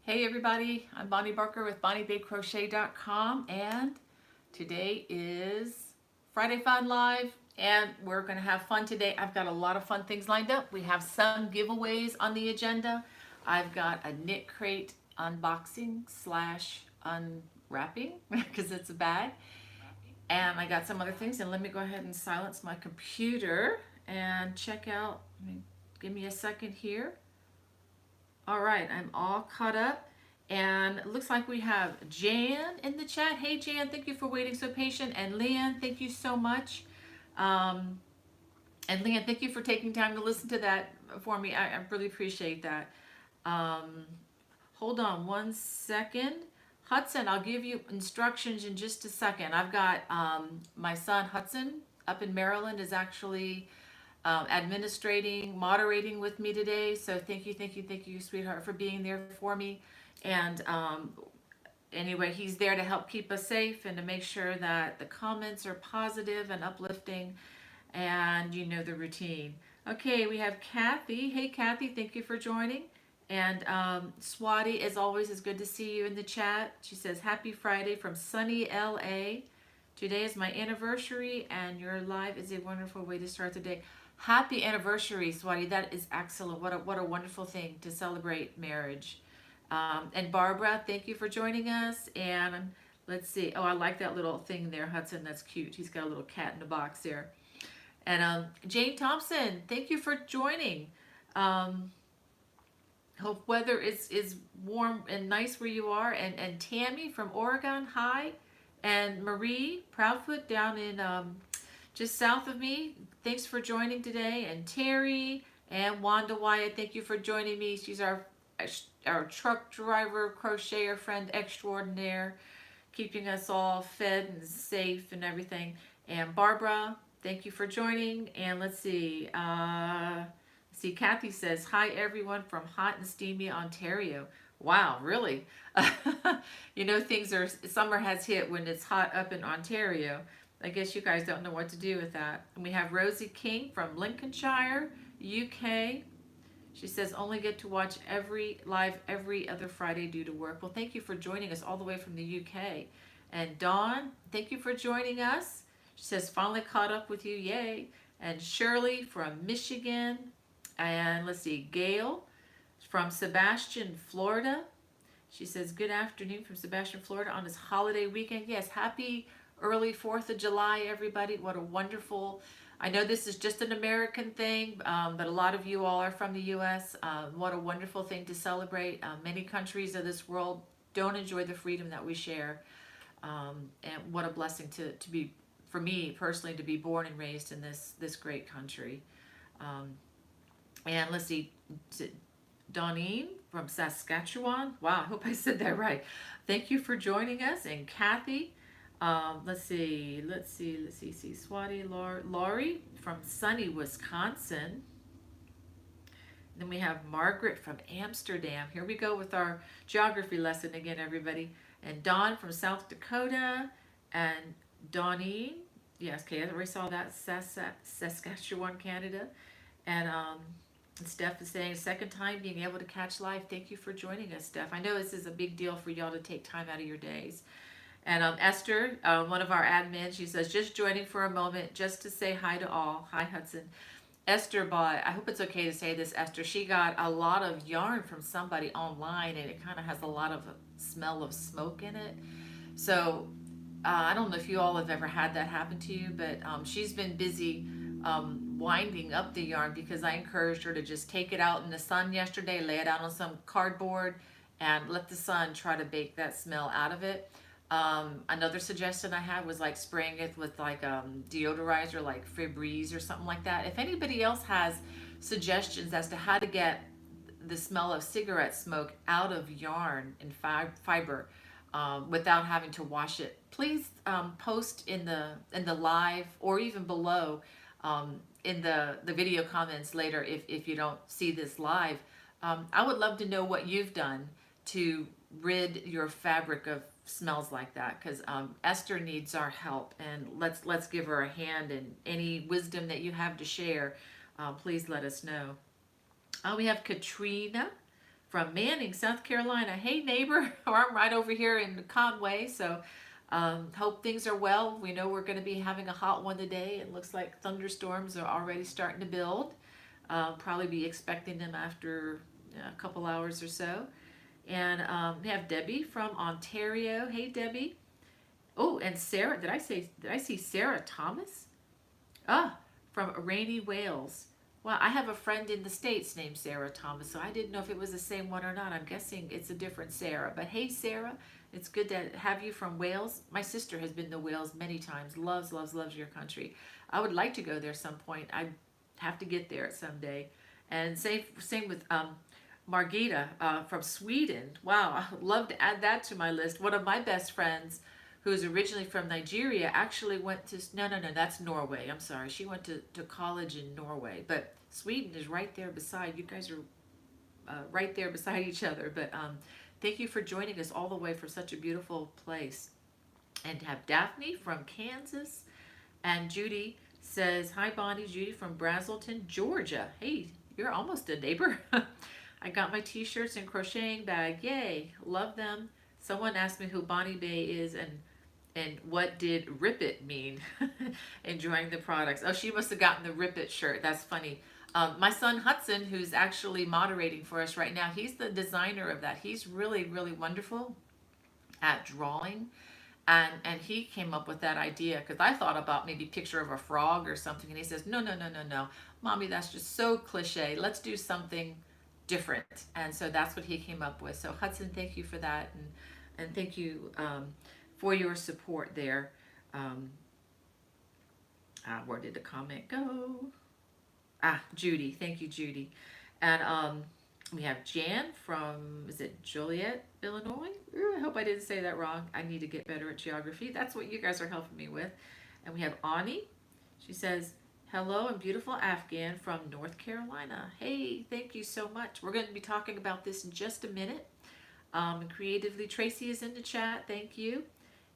Hey everybody, I'm Bonnie Barker with BonnieBakeCrochet.com, and today is Friday Fun Live and we're going to have fun today. I've got a lot of fun things lined up. We have some giveaways on the agenda. I've got a KnitCrate unboxing slash unwrapping because it's a bag, and I got some other things. And let me go ahead and silence my computer and check out. Give me a second here. All right, I'm all caught up, and it looks like we have Jan in the chat. Hey Jan, thank you for waiting so patient, and Leanne, thank you so much. And Leanne, thank you for taking time to listen to that for me. I really appreciate that. Hold on one second. Hudson, I'll give you instructions in just a second. I've got my son Hudson up in Maryland is actually moderating with me today. So thank you, sweetheart, for being there for me. And anyway, he's there to help keep us safe and to make sure that the comments are positive and uplifting, and you know the routine. Okay, we have Kathy. Hey Kathy, thank you for joining. And Swati, as always, is good to see you in the chat. She says, happy Friday from sunny LA. Today is my anniversary, and your live is a wonderful way to start the day. Happy anniversary, Swati. That is excellent. What a wonderful thing to celebrate marriage. And Barbara, thank you for joining us. And let's see. Oh, I like that little thing there, Hudson. That's cute. He's got a little cat in a box there. And Jane Thompson, thank you for joining. Hope weather is warm and nice where you are. And Tammy from Oregon, hi. And Marie Proudfoot down in just south of me, thanks for joining today. And Terry and Wanda Wyatt, thank you for joining me. She's our truck driver, crocheter friend extraordinaire, keeping us all fed and safe and everything. And Barbara, thank you for joining. And let's see. Kathy says, hi everyone from hot and steamy Ontario. Wow, really? You know, summer has hit when it's hot up in Ontario. I guess you guys don't know what to do with that. And we have Rosie King from Lincolnshire, UK. She says, only get to watch live every other Friday due to work. Well, thank you for joining us all the way from the UK. And Dawn, thank you for joining us. She says, finally caught up with you, yay. And Shirley from Michigan. And let's see, Gail from Sebastian, Florida. She says, good afternoon from Sebastian, Florida on this holiday weekend. Yes, happy early 4th of July, everybody. What a wonderful, I know this is just an American thing, but a lot of you all are from the U.S. What a wonderful thing to celebrate. Many countries of this world don't enjoy the freedom that we share. And what a blessing to be, for me personally, to be born and raised in this great country. And let's see, Donine from Saskatchewan. Wow, I hope I said that right. Thank you for joining us. And Kathy, let's see, Swati, Laurie from sunny Wisconsin. Then we have Margaret from Amsterdam. Here we go with our geography lesson again, everybody. And Dawn from South Dakota. And Donine, yes, okay, I already saw that, Saskatchewan, Canada. And Steph is saying, second time being able to catch live. Thank you for joining us, Steph. I know this is a big deal for y'all to take time out of your days. And Esther, one of our admins, she says, just joining for a moment just to say hi to all. Hi, Hudson. Esther bought, I hope it's okay to say this, Esther, she got a lot of yarn from somebody online, and it kind of has a lot of smell of smoke in it. So I don't know if you all have ever had that happen to you, but she's been busy winding up the yarn, because I encouraged her to just take it out in the sun yesterday, lay it out on some cardboard, and let the sun try to bake that smell out of it. Another suggestion I had was like spraying it with like deodorizer, like Febreze or something like that. If anybody else has suggestions as to how to get the smell of cigarette smoke out of yarn and fiber without having to wash it, please post in the live, or even below in the video comments later if you don't see this live. I would love to know what you've done to rid your fabric of smells like that, because Esther needs our help, and let's give her a hand, and any wisdom that you have to share, please let us know. We have Katrina from Manning, South Carolina. Hey, neighbor, I'm right over here in Conway, so hope things are well. We know we're going to be having a hot one today. It looks like thunderstorms are already starting to build. Probably be expecting them after a couple hours or so. And we have Debbie from Ontario. Hey, Debbie. Oh, and Sarah. Did I see Sarah Thomas? Ah, from Rainy, Wales. Well, I have a friend in the States named Sarah Thomas, so I didn't know if it was the same one or not. I'm guessing it's a different Sarah. But hey, Sarah, it's good to have you from Wales. My sister has been to Wales many times. Loves, loves, loves your country. I would like to go there some point. I have to get there someday. And same with Margita from Sweden. Wow, I would love to add that to my list. One of my best friends, who is originally from Nigeria, actually went to, no, that's Norway. I'm sorry. She went to college in Norway. But Sweden is right there beside, you guys are right there beside each other. But thank you for joining us all the way from such a beautiful place. And to have Daphne from Kansas. And Judy says, hi, Bonnie. Judy from Brazelton, Georgia. Hey, you're almost a neighbor. I got my t-shirts and crocheting bag. Yay. Love them. Someone asked me who Bonnie Bay is and what did Rip It mean? Enjoying the products. Oh, she must have gotten the Rip It shirt. That's funny. My son Hudson, who's actually moderating for us right now, he's the designer of that. He's really, really wonderful at drawing. And he came up with that idea because I thought about maybe picture of a frog or something. And he says, no, no, no, no, no. Mommy, that's just so cliche. Let's do something different. And so that's what he came up with. So Hudson, thank you for that. And thank you for your support there. Where did the comment go? Judy. Thank you, Judy. And we have Jan from, is it Joliet, Illinois? Ooh, I hope I didn't say that wrong. I need to get better at geography. That's what you guys are helping me with. And we have Ani. She says, hello and beautiful Afghan from North Carolina. Hey, thank you so much. We're going to be talking about this in just a minute. Creatively, Tracy is in the chat. Thank you.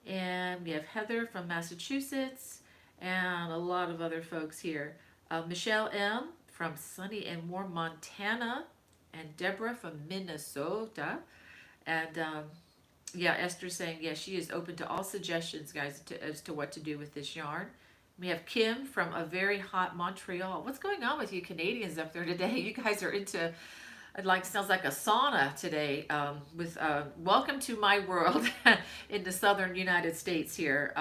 And we have Heather from Massachusetts and a lot of other folks here. Michelle M. from sunny and warm Montana, and Deborah from Minnesota. And yeah, Esther saying, yeah, she is open to all suggestions, guys, as to what to do with this yarn. We have Kim from a very hot Montreal. What's going on with you Canadians up there today? You guys are into, sounds like a sauna today. Welcome to my world in the southern United States here.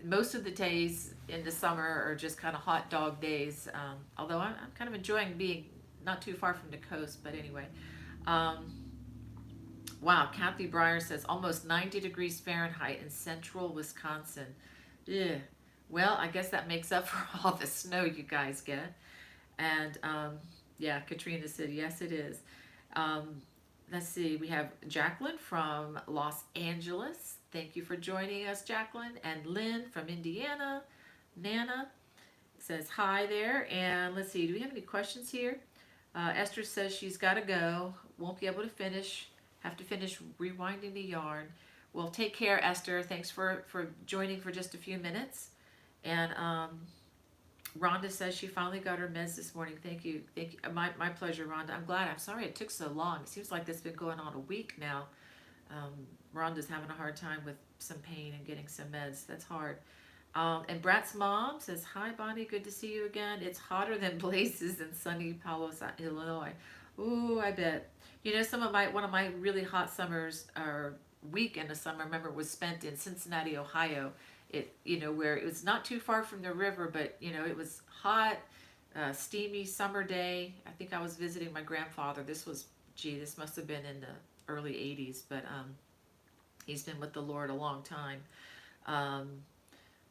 Most of the days in the summer are just kind of hot dog days. Although I'm kind of enjoying being not too far from the coast, but anyway. Wow, Kathy Breyer says almost 90 degrees Fahrenheit in central Wisconsin. Yeah. Well, I guess that makes up for all the snow you guys get. And yeah, Katrina said, yes, it is. Let's see, we have Jacqueline from Los Angeles. Thank you for joining us, Jacqueline. And Lynn from Indiana. Nana says hi there. And let's see, do we have any questions here? Esther says she's got to go. Won't be able to finish. Have to finish rewinding the yarn. Well, take care, Esther. Thanks for joining for just a few minutes. And Rhonda says she finally got her meds this morning. Thank you. Thank you. My pleasure, Rhonda. I'm glad. I'm sorry it took so long. It seems like that's been going on a week now. Rhonda's having a hard time with some pain and getting some meds. That's hard. And Brat's mom says, hi, Bonnie. Good to see you again. It's hotter than blazes in sunny Palos, Illinois. Ooh, I bet. You know, one of my really hot summers, or week in the summer, I remember, was spent in Cincinnati, Ohio. Where it was not too far from the river, but, it was hot, steamy summer day. I think I was visiting my grandfather. This must have been in the early 80s, but he's been with the Lord a long time.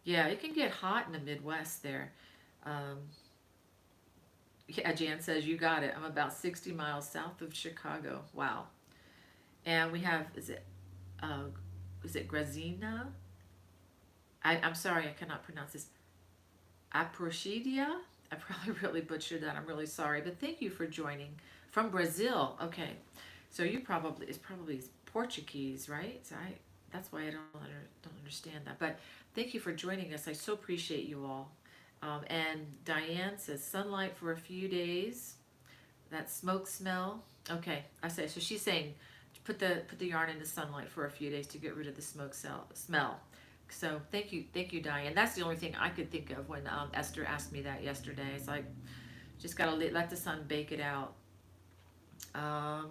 Yeah, it can get hot in the Midwest there. Yeah, Jan says, you got it. I'm about 60 miles south of Chicago. Wow. And we have, is it Grazina? I'm sorry, I cannot pronounce this. Aprochidia? I probably really butchered that. I'm really sorry. But thank you for joining. From Brazil. Okay. So it's probably Portuguese, right? So that's why I don't understand that. But thank you for joining us. I so appreciate you all. And Diane says, sunlight for a few days. That smoke smell. Okay, I say, so she's saying put the yarn in the sunlight for a few days to get rid of the smell. So thank you, Diane. That's the only thing I could think of when Esther asked me that yesterday. It's like just gotta let the sun bake it out. Um,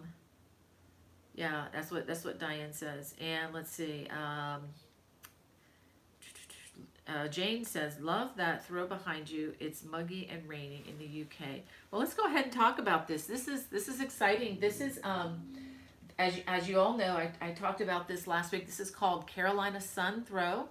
yeah, that's what Diane says. And let's see. Jane says, love that throw behind you. It's muggy and raining in the UK. Well, let's go ahead and talk about this. This is exciting. This is as you all know, I talked about this last week. This is called Carolina Sun Throw,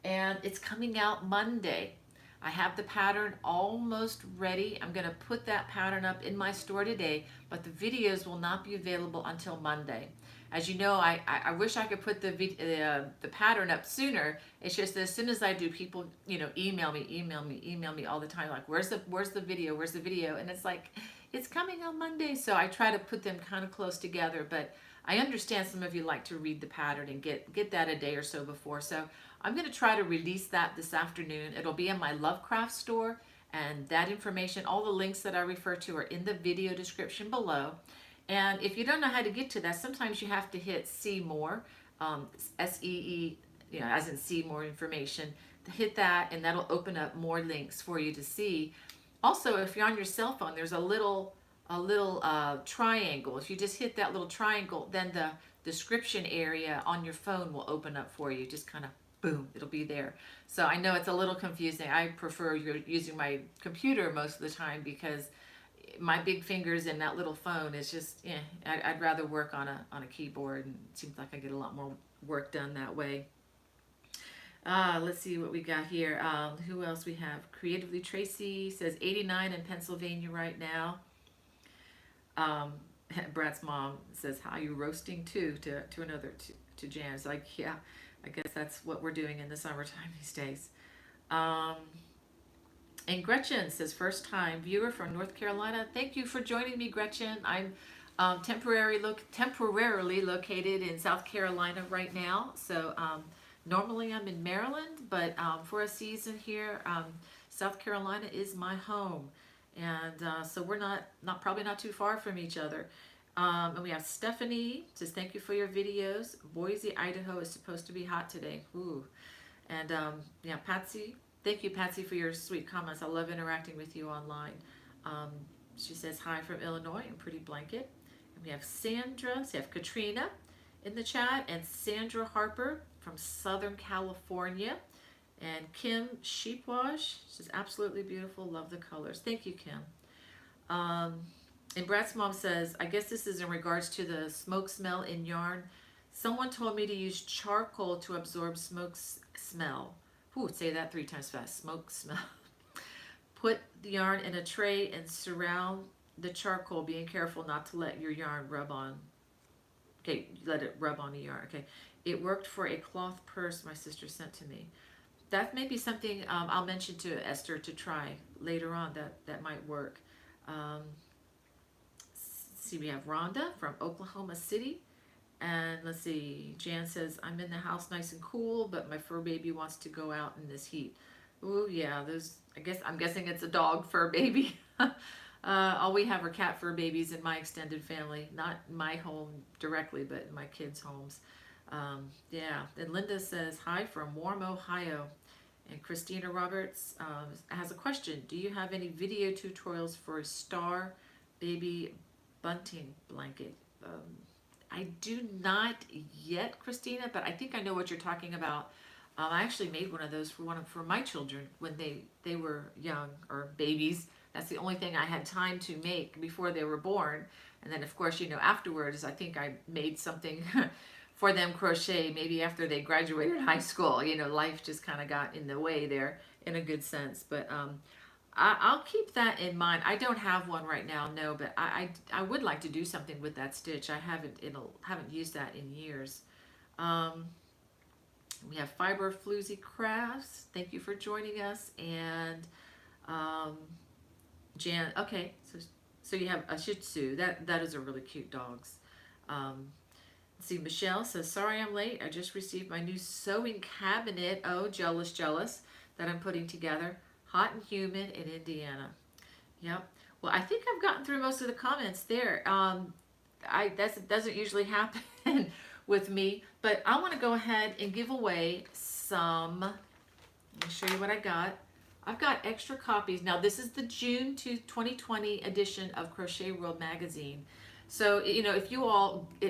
and it's coming out Monday. I have the pattern almost ready. I'm going to put that pattern up in my store today, but the videos will not be available until Monday. As you know, I wish I could put the pattern up sooner. It's just that as soon as I do, people email me all the time, like where's the video, where's the video, and it's like it's coming on Monday. So I try to put them kind of close together, but I understand some of you like to read the pattern and get that a day or so before. So I'm going to try to release that this afternoon. It'll be in my Lovecraft store, and that information, all the links that I refer to are in the video description below. And if you don't know how to get to that, sometimes you have to hit see more, SEE, as in see more information. Hit that, and that'll open up more links for you to see. Also, if you're on your cell phone, there's a little triangle. If you just hit that little triangle, then the description area on your phone will open up for you. Just kind of boom, it'll be there. So I know it's a little confusing. I prefer using my computer most of the time because my big fingers and that little phone is just, I'd rather work on a keyboard, and it seems like I get a lot more work done that way. Let's see what we got here. Who else we have? Creatively Tracy says 89 in Pennsylvania right now. Brad's mom says, how you roasting too, to another, to Jan. It's like, yeah, I guess that's what we're doing in the summertime these days. And Gretchen says, first time viewer from North Carolina. Thank you for joining me, Gretchen. I'm temporarily located in South Carolina right now. So normally I'm in Maryland, but for a season here, South Carolina is my home. And so we're probably not too far from each other. And we have Stephanie says, thank you for your videos. Boise, Idaho is supposed to be hot today. Ooh. And yeah, Patsy, thank you, Patsy, for your sweet comments. I love interacting with you online. She says hi from Illinois and Pretty Blanket. And we have Sandra, so we have Katrina in the chat, and Sandra Harper from Southern California. And Kim Sheepwash says, absolutely beautiful, love the colors. Thank you, Kim. And Brad's mom says, I guess this is in regards to the smoke smell in yarn. Someone told me to use charcoal to absorb smoke smell. Ooh, say that 3 times fast. Smoke smell. Put the yarn in a tray and surround the charcoal, being careful not to let your yarn rub on. Okay, let it rub on the yarn. Okay. It worked for a cloth purse my sister sent to me. That may be something I'll mention to Esther to try later on. That might work. See, we have Rhonda from Oklahoma City. And let's see, Jan says, I'm in the house nice and cool, but my fur baby wants to go out in this heat. Ooh, yeah, I'm guessing it's a dog fur baby. All we have are cat fur babies in my extended family. Not my home directly, but in my kids' homes. Yeah, and Linda says, hi from warm Ohio. And Christina Roberts has a question. Do you have any video tutorials for a star baby bunting blanket? I do not yet, Christina, but I think I know what you're talking about. I actually made one of those for my children when they were young, or babies. That's the only thing I had time to make before they were born. And then, of course, afterwards, I think I made something for them crochet maybe after they graduated high school. Life just kind of got in the way there in a good sense. But I'll keep that in mind. I don't have one right now, no, but I would like to do something with that stitch. I haven't used that in years. We have Fiber Floozy Crafts. Thank you for joining us. And Jan, okay, so you have a Shih Tzu. That is a really cute dogs. See, Michelle says, sorry I'm late. I just received my new sewing cabinet. Oh, jealous, that I'm putting together. Hot and humid in Indiana. Yep. Well, I think I've gotten through most of the comments there. that doesn't usually happen with me, but I want to go ahead and give away some. Let me show you what I got. I've got extra copies. Now this is the June 2020 edition of Crochet World magazine. So, you know, if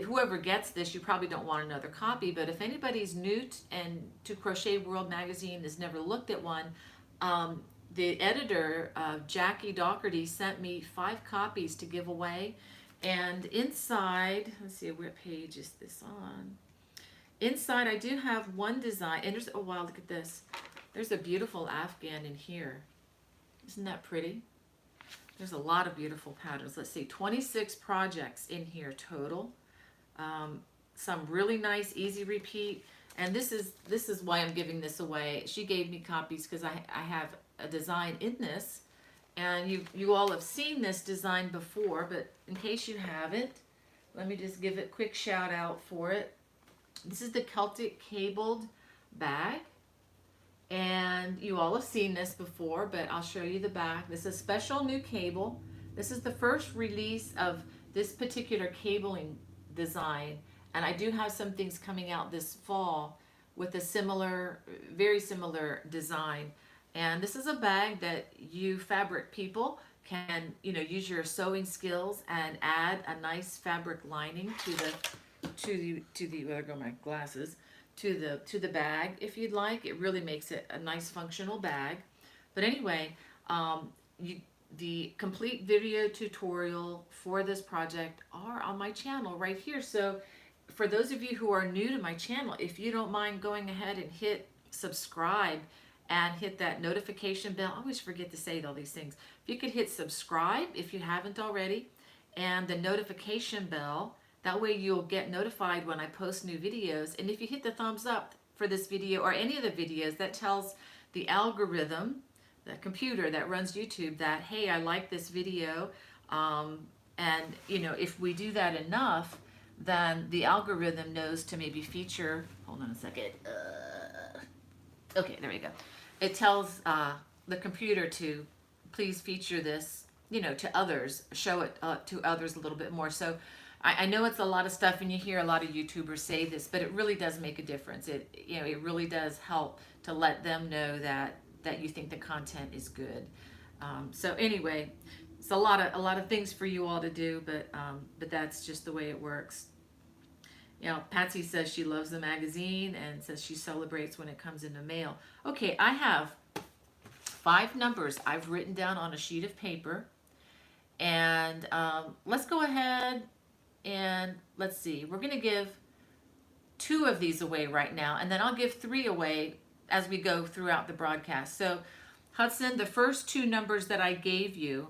whoever gets this, you probably don't want another copy, but if anybody's new to Crochet World magazine, has never looked at one, the editor, Jackie Doherty, sent me 5 copies to give away. And inside, let's see, what page is this on? Inside, I do have one design, and there's, oh wow, look at this. There's a beautiful Afghan in here. Isn't that pretty? There's a lot of beautiful patterns. Let's see, 26 projects in here total. Some really nice, easy repeat. And this is why I'm giving this away. She gave me copies because I have a design in this. And you all have seen this design before, but in case you haven't, let me just give a quick shout out for it. This is the Celtic cabled bag. And you all have seen this before, but I'll show you the back. This is a special new cable. This is the first release of this particular cabling design. And I do have some things coming out this fall with a similar, very similar design. And this is a bag that you fabric people can, you know, use your sewing skills and add a nice fabric lining to the where go my glasses, to the bag if you'd like. It really makes it a nice functional bag. But anyway, the complete video tutorial for this project are on my channel right here. So for those of you who are new to my channel, if you don't mind going ahead and hit subscribe and hit that notification bell. I always forget to say all these things. If you could hit subscribe if you haven't already, and the notification bell, that way you'll get notified when I post new videos. And if you hit the thumbs up for this video or any of the videos, that tells the algorithm, the computer that runs YouTube, that, hey, I like this video. And, you know, if we do that enough, then the algorithm knows to maybe feature, hold on a second. Okay, there we go. It tells the computer to please feature this, you know, to others, show it to others a little bit more. So I know it's a lot of stuff, and you hear a lot of YouTubers say this, but it really does make a difference. It really does help to let them know that you think the content is good. So anyway, it's a lot of things for you all to do, but that's just the way it works. You know, Patsy says she loves the magazine and says she celebrates when it comes in the mail. Okay, I have 5 numbers I've written down on a sheet of paper, and let's go ahead and let's see. We're going to give 2 of these away right now, and then I'll give 3 away as we go throughout the broadcast. So Hudson, the first 2 numbers that I gave you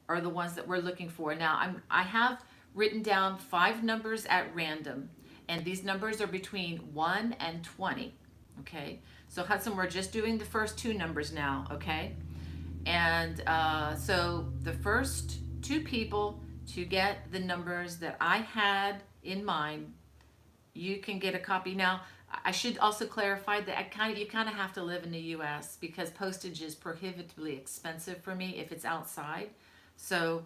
are the ones that we're looking for. Now I have written down 5 numbers at random, and these numbers are between 1 and 20. Okay, so Hudson, we're just doing the first 2 numbers now. Okay, and so the first 2 people to get the numbers that I had in mind, you can get a copy. Now I should also clarify that you kind of have to live in the US because postage is prohibitively expensive for me if it's outside. So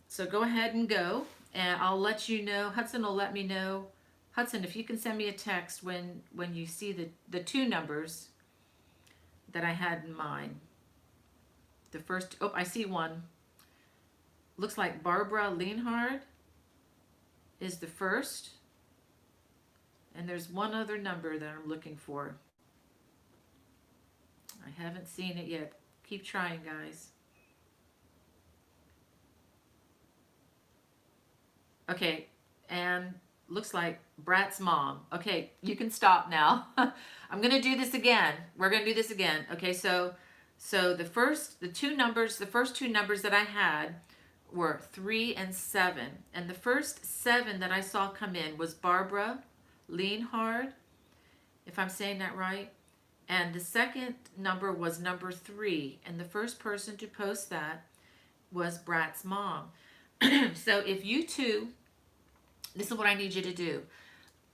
so go ahead and go, and I'll let you know. Hudson will let me know. Hudson, if you can send me a text when you see the 2 numbers that I had in mind. The first, oh, I see one. Looks like Barbara Lienhard is the first. And there's one other number that I'm looking for. I haven't seen it yet. Keep trying, guys. Okay, and looks like Brat's mom. Okay, you can stop now. I'm gonna do this again. We're gonna do this again. Okay, so the first 2 numbers that I had were 3 and 7, and the first 7 that I saw come in was Barbara Lienhard, if I'm saying that right, and the second number was number 3, and the first person to post that was Brat's mom. So if you two, this is what I need you to do,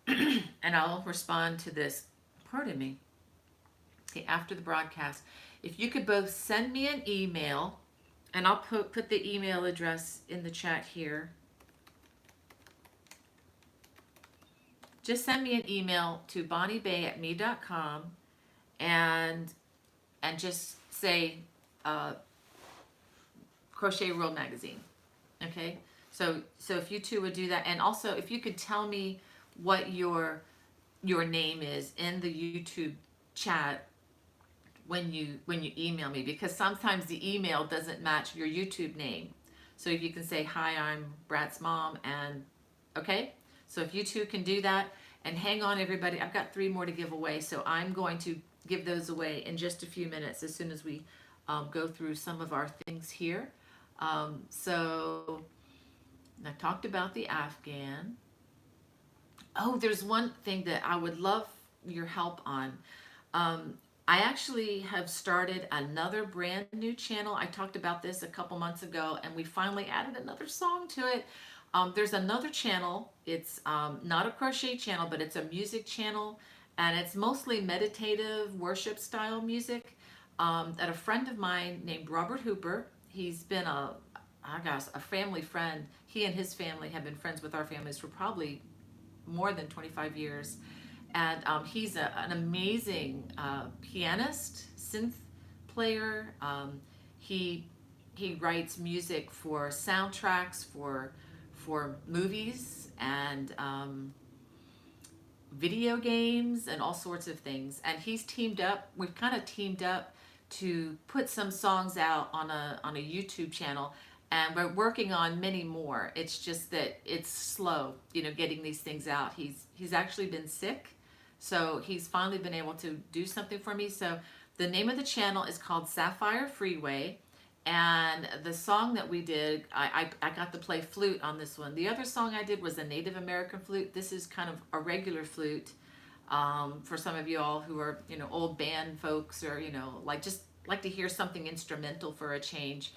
and I'll respond to this, pardon me, okay, after the broadcast. If you could both send me an email, and I'll put the email address in the chat here. just send me an email to bonniebay@me.com and just say uh, Crochet World Magazine. Okay, so if you two would do that, and also if you could tell me what your name is in the YouTube chat when you email me, because sometimes the email doesn't match your YouTube name. So if you can say, hi, I'm Brat's mom, and okay, so if you two can do that, and hang on everybody, I've got 3 more to give away, so I'm going to give those away in just a few minutes as soon as we go through some of our things here. So I talked about the Afghan. Oh, there's one thing that I would love your help on. Um, I actually have started another brand new channel. I talked about this a couple months ago, and we finally added another song to it. There's another channel. It's not a crochet channel, but it's a music channel, and it's mostly meditative worship style music. That a friend of mine named Robert Hooper. He's been I guess, a family friend. He and his family have been friends with our families for probably more than 25 years. And he's an amazing pianist, synth player. He he writes music for soundtracks for movies and video games and all sorts of things. And he's teamed up. We've kind of teamed up to put some songs out on a YouTube channel, and we're working on many more. It's just that it's slow, getting these things out. He's actually been sick, so he's finally been able to do something for me. So the name of the channel is called Sapphire Freeway, and the song that we did, I got to play flute on this one. The other song I did was a Native American flute. This is kind of a regular flute. For some of you all who are, old band folks, or, just like to hear something instrumental for a change.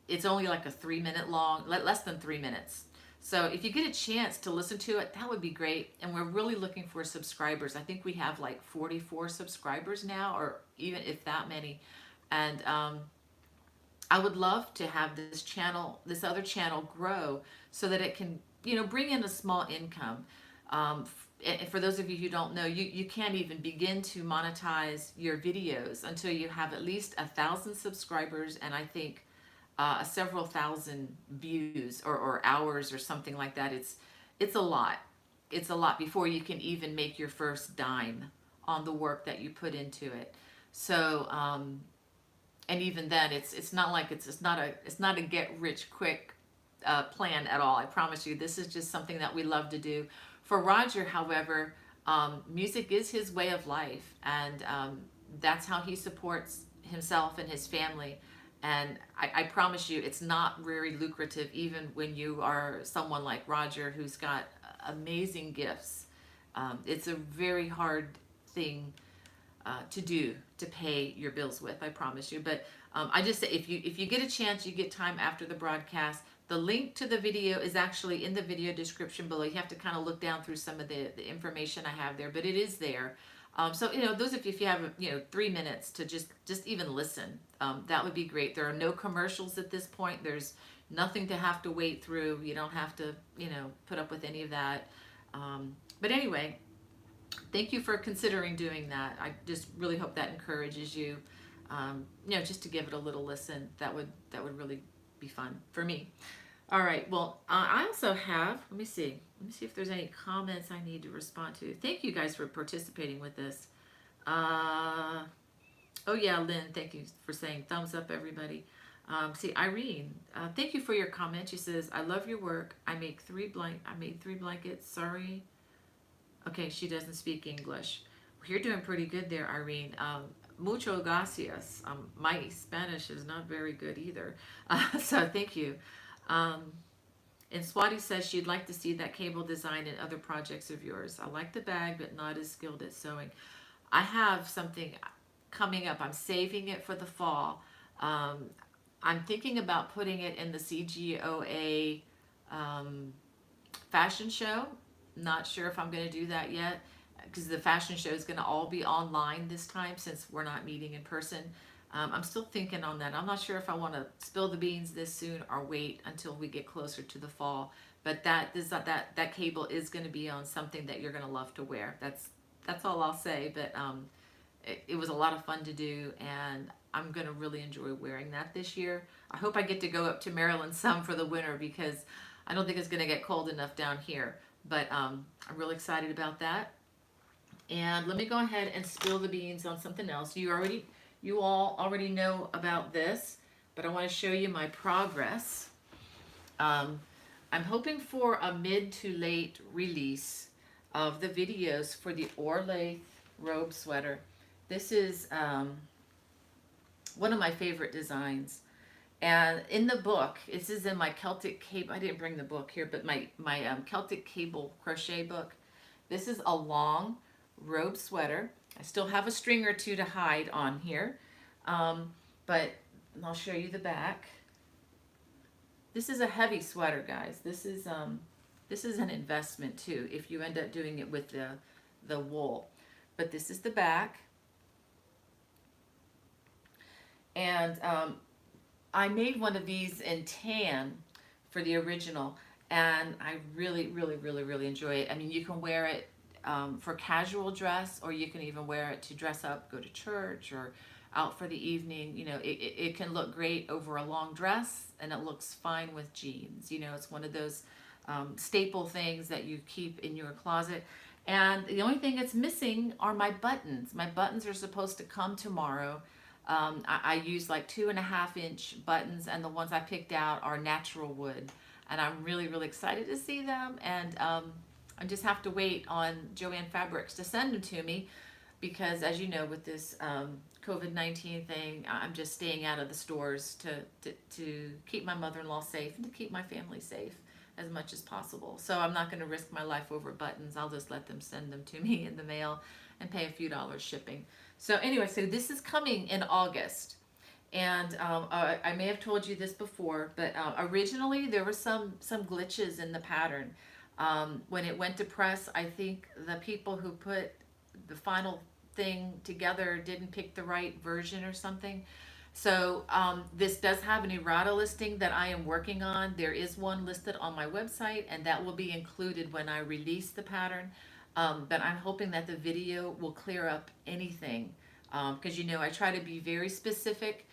It's only like a 3-minute long, less than 3 minutes. So if you get a chance to listen to it, that would be great. And we're really looking for subscribers. I think we have like 44 subscribers now, or even if that many. And I would love to have this other channel grow so that it can, bring in a small income. And for those of you who don't know, you can't even begin to monetize your videos until you have at least 1,000 subscribers, and I think several thousand views or hours or something like that. It's a lot. It's a lot before you can even make your first dime on the work that you put into it. So and even then, it's not like it's not a get rich quick plan at all. I promise you, this is just something that we love to do. For Roger, however, music is his way of life, and that's how he supports himself and his family. And I promise you, it's not very lucrative, even when you are someone like Roger, who's got amazing gifts. It's a very hard thing to do, to pay your bills with, I promise you. But I just say, if you get a chance, you get time after the broadcast, the link to the video is actually in the video description below. You have to kind of look down through some of the information I have there, but it is there. So those of you, if you have 3 minutes to just even listen, that would be great. There are no commercials at this point. There's nothing to have to wait through. You don't have to put up with any of that. But anyway, thank you for considering doing that. I just really hope that encourages you. Just to give it a little listen. That would really be fun for me. All right. Well, I also have. Let me see if there's any comments I need to respond to. Thank you guys for participating with this. Oh yeah, Lynn. Thank you for saying thumbs up, everybody. See, Irene. Thank you for your comment. She says, "I love your work. I made 3 blankets. Sorry." Okay, she doesn't speak English. Well, you're doing pretty good there, Irene. Mucho gracias. My Spanish is not very good either. So thank you. And Swati says she'd like to see that cable design in other projects of yours. I like the bag, but not as skilled at sewing. I have something coming up. I'm saving it for the fall. I'm thinking about putting it in the CGOA fashion show. Not sure if I'm going to do that yet, because the fashion show is going to all be online this time since we're not meeting in person. I'm still thinking on that. I'm not sure if I want to spill the beans this soon or wait until we get closer to the fall. but that is not that cable is going to be on something that you're going to love to wear. That's all I'll say. But it was a lot of fun to do, and I'm going to really enjoy wearing that this year. I hope I get to go up to Maryland some for the winter because I don't think it's going to get cold enough down here. But I'm really excited about that. And let me go ahead and spill the beans on something else. You all already know about this, but I want to show you my progress. I'm hoping for a mid to late release of the videos for the Orlaith robe sweater. This is one of my favorite designs. And in the book, this is in my Celtic cable. I didn't bring the book here, but my Celtic cable crochet book. This is a long robe sweater. I still have a string or two to hide on here, but I'll show you the back. This is a heavy sweater, guys. This is an investment too if you end up doing it with the wool. But this is the back, and I made one of these in tan for the original, and I really, really, really, really enjoy it. I mean, you can wear it for casual dress, or you can even wear it to dress up, go to church, or out for the evening. You know, it can look great over a long dress, and it looks fine with jeans. You know, it's one of those staple things that you keep in your closet. And the only thing it's missing are my buttons. My buttons are supposed to come tomorrow. I use like 2.5-inch buttons, and the ones I picked out are natural wood. And I'm really, really excited to see them. And I just have to wait on Joann Fabrics to send them to me because, as you know, with this COVID-19 thing, I'm just staying out of the stores to keep my mother-in-law safe and to keep my family safe as much as possible. So I'm not going to risk my life over buttons. I'll just let them send them to me in the mail and pay a few dollars shipping. So anyway, so this is coming in August. And I may have told you this before, but originally there were some glitches in the pattern. When it went to press, I think the people who put the final thing together didn't pick the right version or something. So this does have an errata listing that I am working on. There is one listed on my website, and that will be included when I release the pattern. But I'm hoping that the video will clear up anything because, you know, I try to be very specific.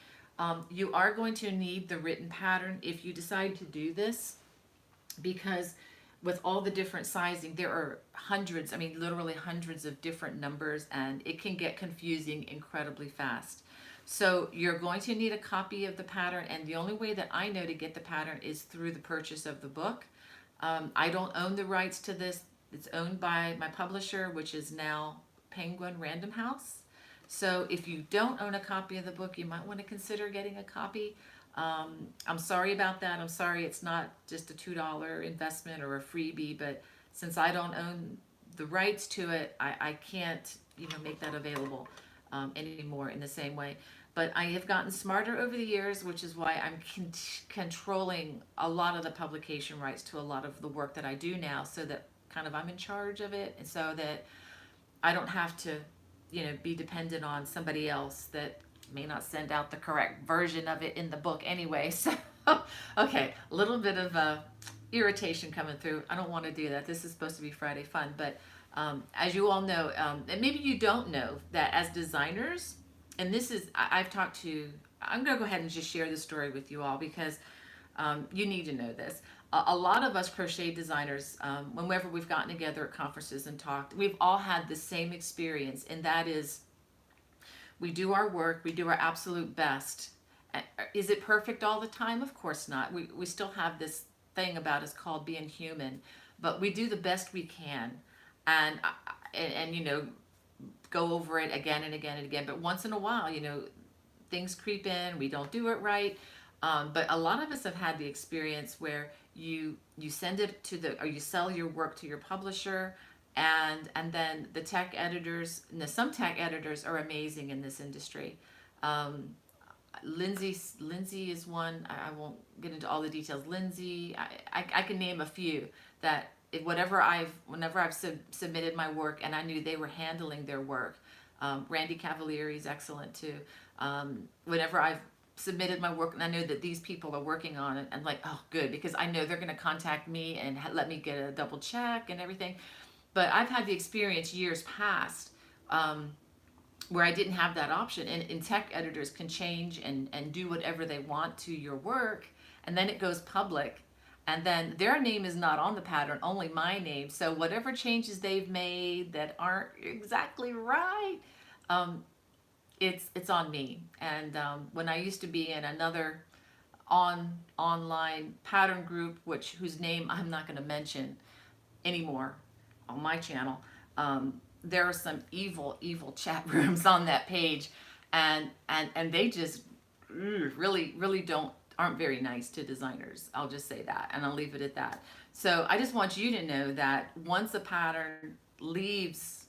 You are going to need the written pattern if you decide to do this, because with all the different sizing, there are hundreds, I mean literally hundreds of different numbers, and it can get confusing incredibly fast. So you're going to need a copy of the pattern, and the only way that I know to get the pattern is through the purchase of the book. I don't own the rights to this. It's owned by my publisher, which is now Penguin Random House. So if you don't own a copy of the book, you might want to consider getting a copy. I'm sorry about that. I'm sorry it's not just a $2 investment or a freebie, but since I don't own the rights to it, I can't, you know, make that available anymore in the same way. But I have gotten smarter over the years, which is why I'm controlling a lot of the publication rights to a lot of the work that I do now, so that kind of I'm in charge of it, and so that I don't have to, you know, be dependent on somebody else that may not send out the correct version of it in the book anyway. So, okay, a little bit of irritation coming through. I don't want to do that. This is supposed to be Friday fun, but as you all know, and maybe you don't know, that as designers, and this is, I've talked to, I'm going to go ahead and just share this story with you all because you need to know this. A lot of us crochet designers, whenever we've gotten together at conferences and talked, we've all had the same experience, and that is we do our work, we do our absolute best. Is it perfect all the time? Of course not. We still have this thing about us called being human, but we do the best we can, and you know, go over it again and again and again. But once in a while, you know, things creep in, we don't do it right. But a lot of us have had the experience where you send it to or you sell your work to your publisher, and then the tech editors, some tech editors are amazing in this industry. Lindsay is one. I won't get into all the details. Lindsay, I can name a few that whenever I've submitted my work and I knew they were handling their work. Randy Cavalieri is excellent too. Whenever I've submitted my work, and I know that these people are working on it, and like, oh, good, because I know they're going to contact me and let me get a double check and everything. But I've had the experience years past, where I didn't have that option. And tech editors can change and do whatever they want to your work, and then it goes public. And then their name is not on the pattern, only my name. So whatever changes they've made that aren't exactly right, um, it's on me. And when I used to be in another online pattern group, whose name I'm not going to mention anymore on my channel, there are some evil chat rooms on that page, and they just really aren't very nice to designers. I'll just say that, and I'll leave it at that. So I just want you to know that once a pattern leaves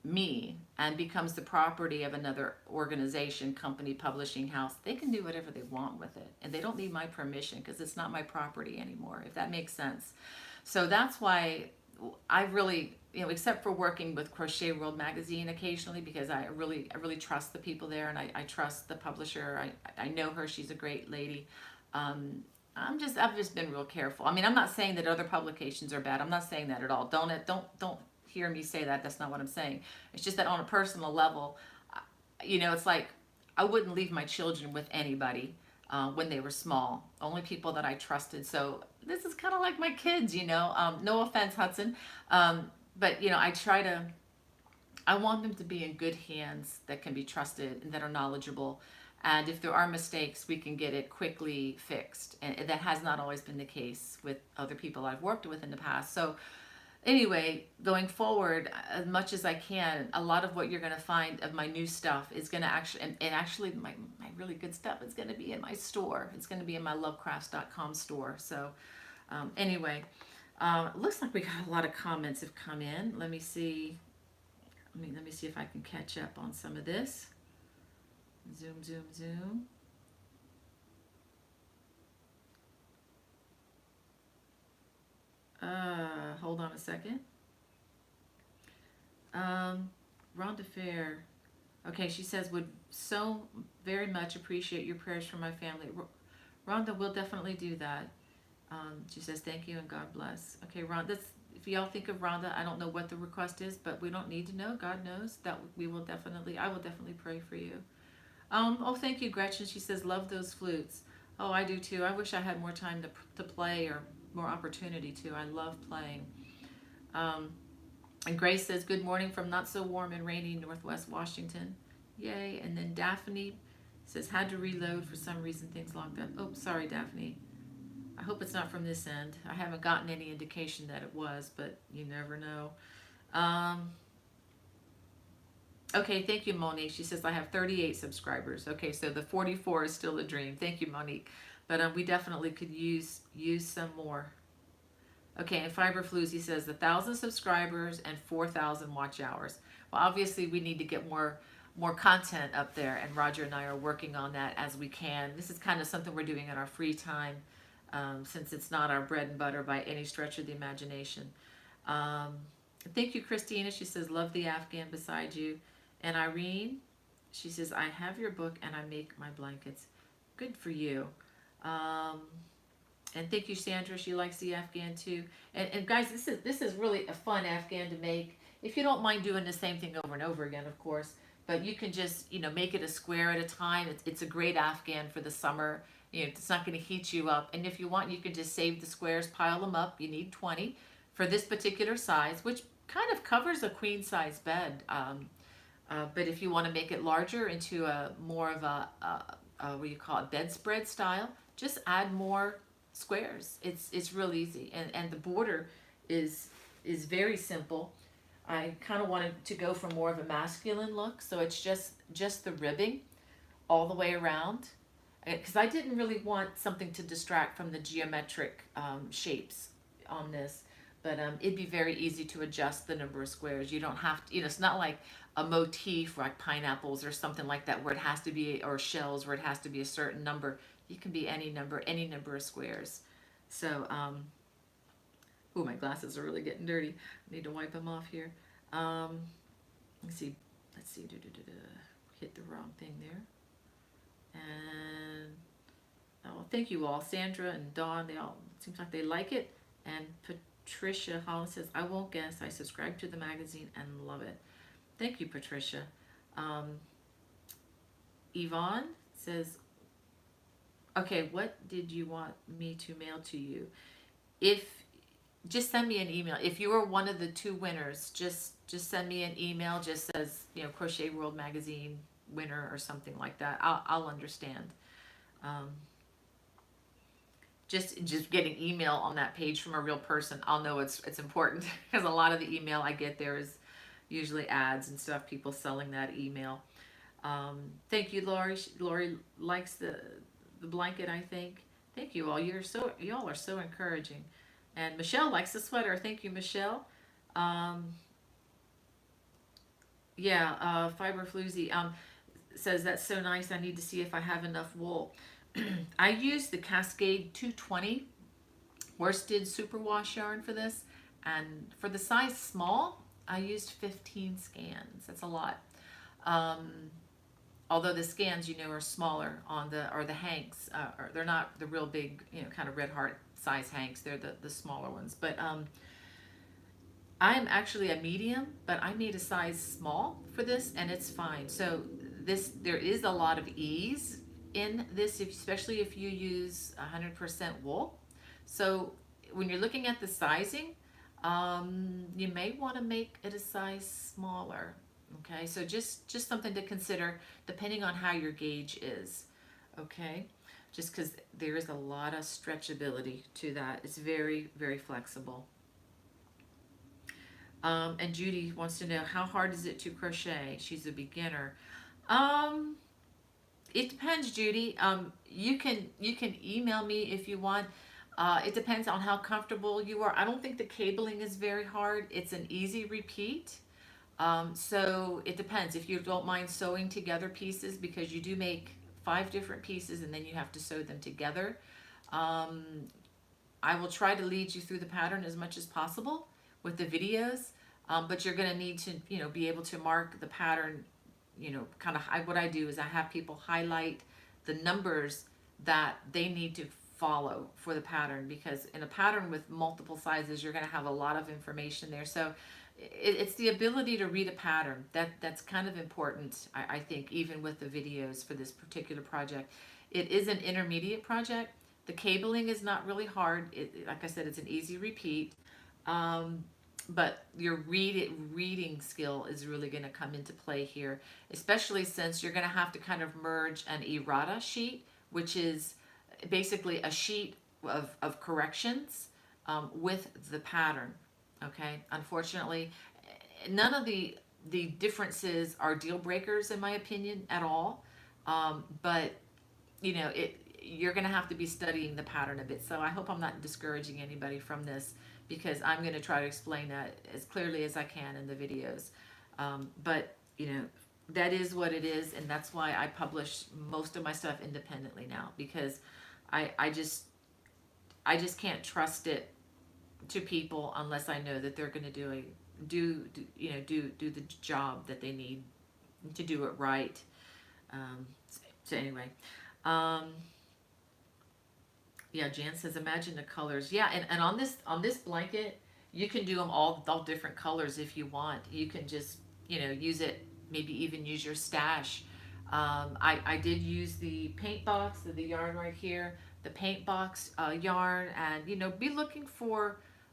me and becomes the property of another organization, company, publishing house, they can do whatever they want with it, and they don't need my permission because it's not my property anymore, if that makes sense. So that's why I really, except for working with Crochet World magazine occasionally, because I really trust the people there, and I trust the publisher. I know her; she's a great lady. I've just been real careful. I mean, I'm not saying that other publications are bad. I'm not saying that at all. Don't hear me say that. That's not what I'm saying. It's just that on a personal level, it's like I wouldn't leave my children with anybody when they were small. Only people that I trusted. So this is kind of like my kids, no offense, Hudson. But I want them to be in good hands that can be trusted and that are knowledgeable. And if there are mistakes, we can get it quickly fixed. And that has not always been the case with other people I've worked with in the past. So anyway, going forward, as much as I can, a lot of what you're going to find of my new stuff is going to actually, and actually my really good stuff is going to be in my store. It's going to be in my lovecrafts.com store. So anyway, looks like we got a lot of comments have come in. Let me see. Let me see if I can catch up on some of this. Zoom. Hold on a second. Rhonda Fair. Okay, she says, would so very much appreciate your prayers for my family. Rhonda will definitely do that. She says, thank you and God bless. Okay, Rhonda, if y'all think of Rhonda, I don't know what the request is, but we don't need to know. God knows that I will definitely pray for you. Oh, thank you, Gretchen. She says, love those flutes. Oh, I do too. I wish I had more time to play, or more opportunity to. I love playing. And Grace says, good morning from not so warm and rainy Northwest Washington. Yay. And then Daphne says, had to reload for some reason, things locked up. Oh, sorry, Daphne. I hope it's not from this end. I haven't gotten any indication that it was, but you never know. Okay, thank you, Monique. She says, I have 38 subscribers. Okay, so the 44 is still a dream. Thank you, Monique. But we definitely could use some more. Okay, and Fiber Floozy says 1,000 subscribers and 4,000 watch hours. Well, obviously we need to get more content up there, and Roger and I are working on that as we can. This is kind of something we're doing in our free time, since it's not our bread and butter by any stretch of the imagination. Thank you, Christina. She says, love the Afghan beside you. And Irene, she says, I have your book and I make my blankets. Good for you. And thank you, Sandra. She likes the Afghan too. And guys, this is really a fun Afghan to make. If you don't mind doing the same thing over and over again, of course, but you can just, make it a square at a time. It's a great Afghan for the summer. It's not going to heat you up. And if you want, you can just save the squares, pile them up. You need 20 for this particular size, which kind of covers a queen size bed. But if you want to make it larger into a more of a what do you call it, bedspread style, just add more squares. It's real easy, and the border is very simple. I kind of wanted to go for more of a masculine look, so it's just the ribbing all the way around, because I didn't really want something to distract from the geometric shapes on this. But it'd be very easy to adjust the number of squares. You don't have to, it's not like a motif like pineapples or something like that where it has to be, or shells where it has to be a certain number. You can be any number of squares. So, oh, my glasses are really getting dirty. I need to wipe them off here. Let's see, hit the wrong thing there. And oh, thank you all. Sandra and Dawn, they all seems like they like it. And Patricia Holland says, I won't guess. I subscribe to the magazine and love it. Thank you, Patricia. Um, Yvonne says, okay, what did you want me to mail to you? If just send me an email. If you are one of the two winners, just send me an email. Just says, you know, Crochet World Magazine winner or something like that. I'll understand. Um, just getting email on that page from a real person, I'll know it's important because a lot of the email I get there is usually ads and stuff. People selling that email. Thank you, Lori. Lori likes the blanket, I think. Thank you all. Y'all are so encouraging. And Michelle likes the sweater. Thank you, Michelle. Um, yeah, Fiber Floozy says that's so nice. I need to see if I have enough wool. I used the Cascade 220 worsted superwash yarn for this, and for the size small, I used 15 scans. That's a lot. Um, Although the scans, you know, are smaller on the hanks, or they're not the real big, you know, kind of red heart size hanks. They're the smaller ones. But I'm actually a medium, but I made a size small for this, and it's fine. So there is a lot of ease in this, especially if you use 100% wool. So when you're looking at the sizing, you may want to make it a size smaller. Okay, so just something to consider depending on how your gauge is. Okay, just because there is a lot of stretchability to that. It's very, very flexible. And Judy wants to know, how hard is it to crochet? She's a beginner. Um, it depends, Judy. You can email me if you want. It depends on how comfortable you are. I don't think the cabling is very hard. It's an easy repeat. So it depends if you don't mind sewing together pieces, because you do make 5 different pieces and then you have to sew them together. Um, I will try to lead you through the pattern as much as possible with the videos, but you're going to need to, you know, be able to mark the pattern, you know, kind of. What I do is I have people highlight the numbers that they need to follow for the pattern, because in a pattern with multiple sizes, you're going to have a lot of information there. So it's the ability to read a pattern that's kind of important, I think, even with the videos for this particular project. It is an intermediate project. The cabling is not really hard. Like I said, it's an easy repeat. Um, but your reading skill is really going to come into play here, especially since you're going to have to kind of merge an errata sheet, which is basically a sheet of corrections, with the pattern. Okay, unfortunately, none of the differences are deal breakers in my opinion at all. But you know, you're going to have to be studying the pattern a bit. So I hope I'm not discouraging anybody from this, because I'm going to try to explain that as clearly as I can in the videos. But you know, that is what it is, and that's why I publish most of my stuff independently now, because I just can't trust it to people unless I know that they're going to do the job that they need to do it right. So anyway, um, yeah, Jan says, imagine the colors. Yeah, and on this blanket, you can do them all different colors if you want. You can just, you know, use it, maybe even use your stash. I did use the paint box, the yarn right here, the paint box yarn, and you know,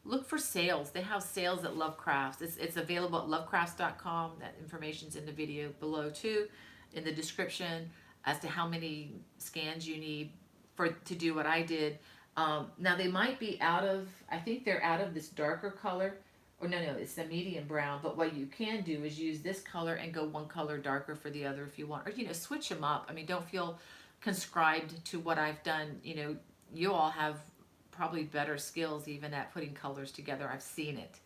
look for sales. They have sales at Lovecrafts. It's available at lovecrafts.com. That information's in the video below too, in the description, as to how many scans you need to do what I did. Now they might be out of, I think they're out of this darker color. Or no, it's the medium brown. But what you can do is use this color and go one color darker for the other if you want. Or, you know, switch them up. I mean, don't feel conscribed to what I've done. You know, you all have probably better skills even at putting colors together. I've seen it.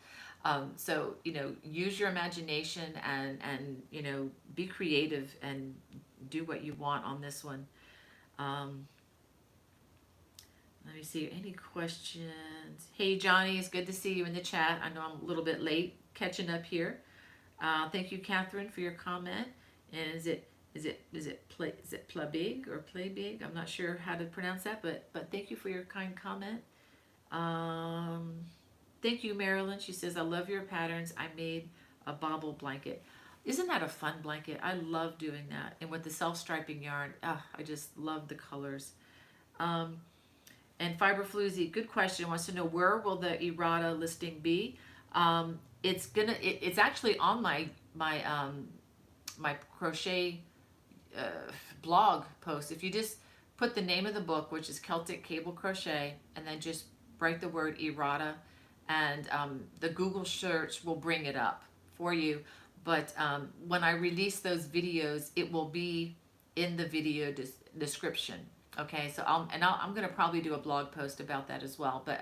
So, you know, use your imagination and, you know, be creative and do what you want on this one. Let me see, any questions? Hey, Johnny, it's good to see you in the chat. I know I'm a little bit late catching up here. Thank you, Catherine, for your comment. And is it is it plebig or playbig? I'm not sure how to pronounce that, but thank you for your kind comment. Um, Thank you, Marilyn. She says, I love your patterns. I made a bobble blanket. Isn't that a fun blanket? I love doing that. And with the self-striping yarn, I just love the colors. Um, and Fiber Floozy, good question. Wants to know, where will the errata listing be? It's actually on my crochet uh, blog post. If you just put the name of the book, which is Celtic Cable Crochet, and then just write the word errata, and the Google search will bring it up for you. But when I release those videos, it will be in the video description. Okay, so I'm going to probably do a blog post about that as well. But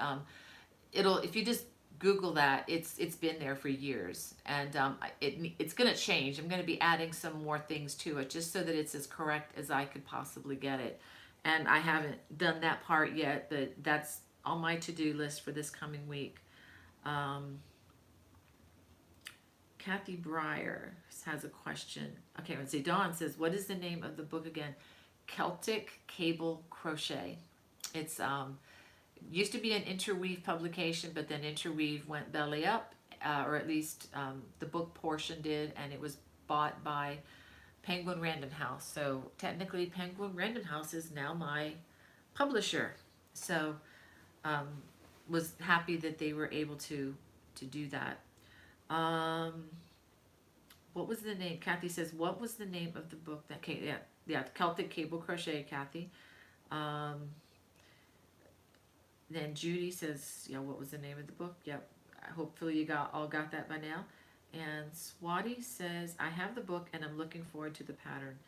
if you just Google that, it's been there for years, and it's going to change. I'm going to be adding some more things to it, just so that it's as correct as I could possibly get it. And I haven't done that part yet, but that's on my to-do list for this coming week. Kathy Breyer has a question. Okay, let's see. Dawn says, what is the name of the book again? Celtic Cable Crochet. It's used to be an Interweave publication, but then Interweave went belly up, or at least the book portion did, and it was bought by Penguin Random House. So technically Penguin Random House is now my publisher. So was happy that they were able to do that. What was the name? Kathy says, what was the name of the book that came? Yeah, Celtic Cable Crochet, Kathy. Then Judy says, yeah, what was the name of the book? Yep. Hopefully you all got that by now. And Swati says, I have the book and I'm looking forward to the pattern.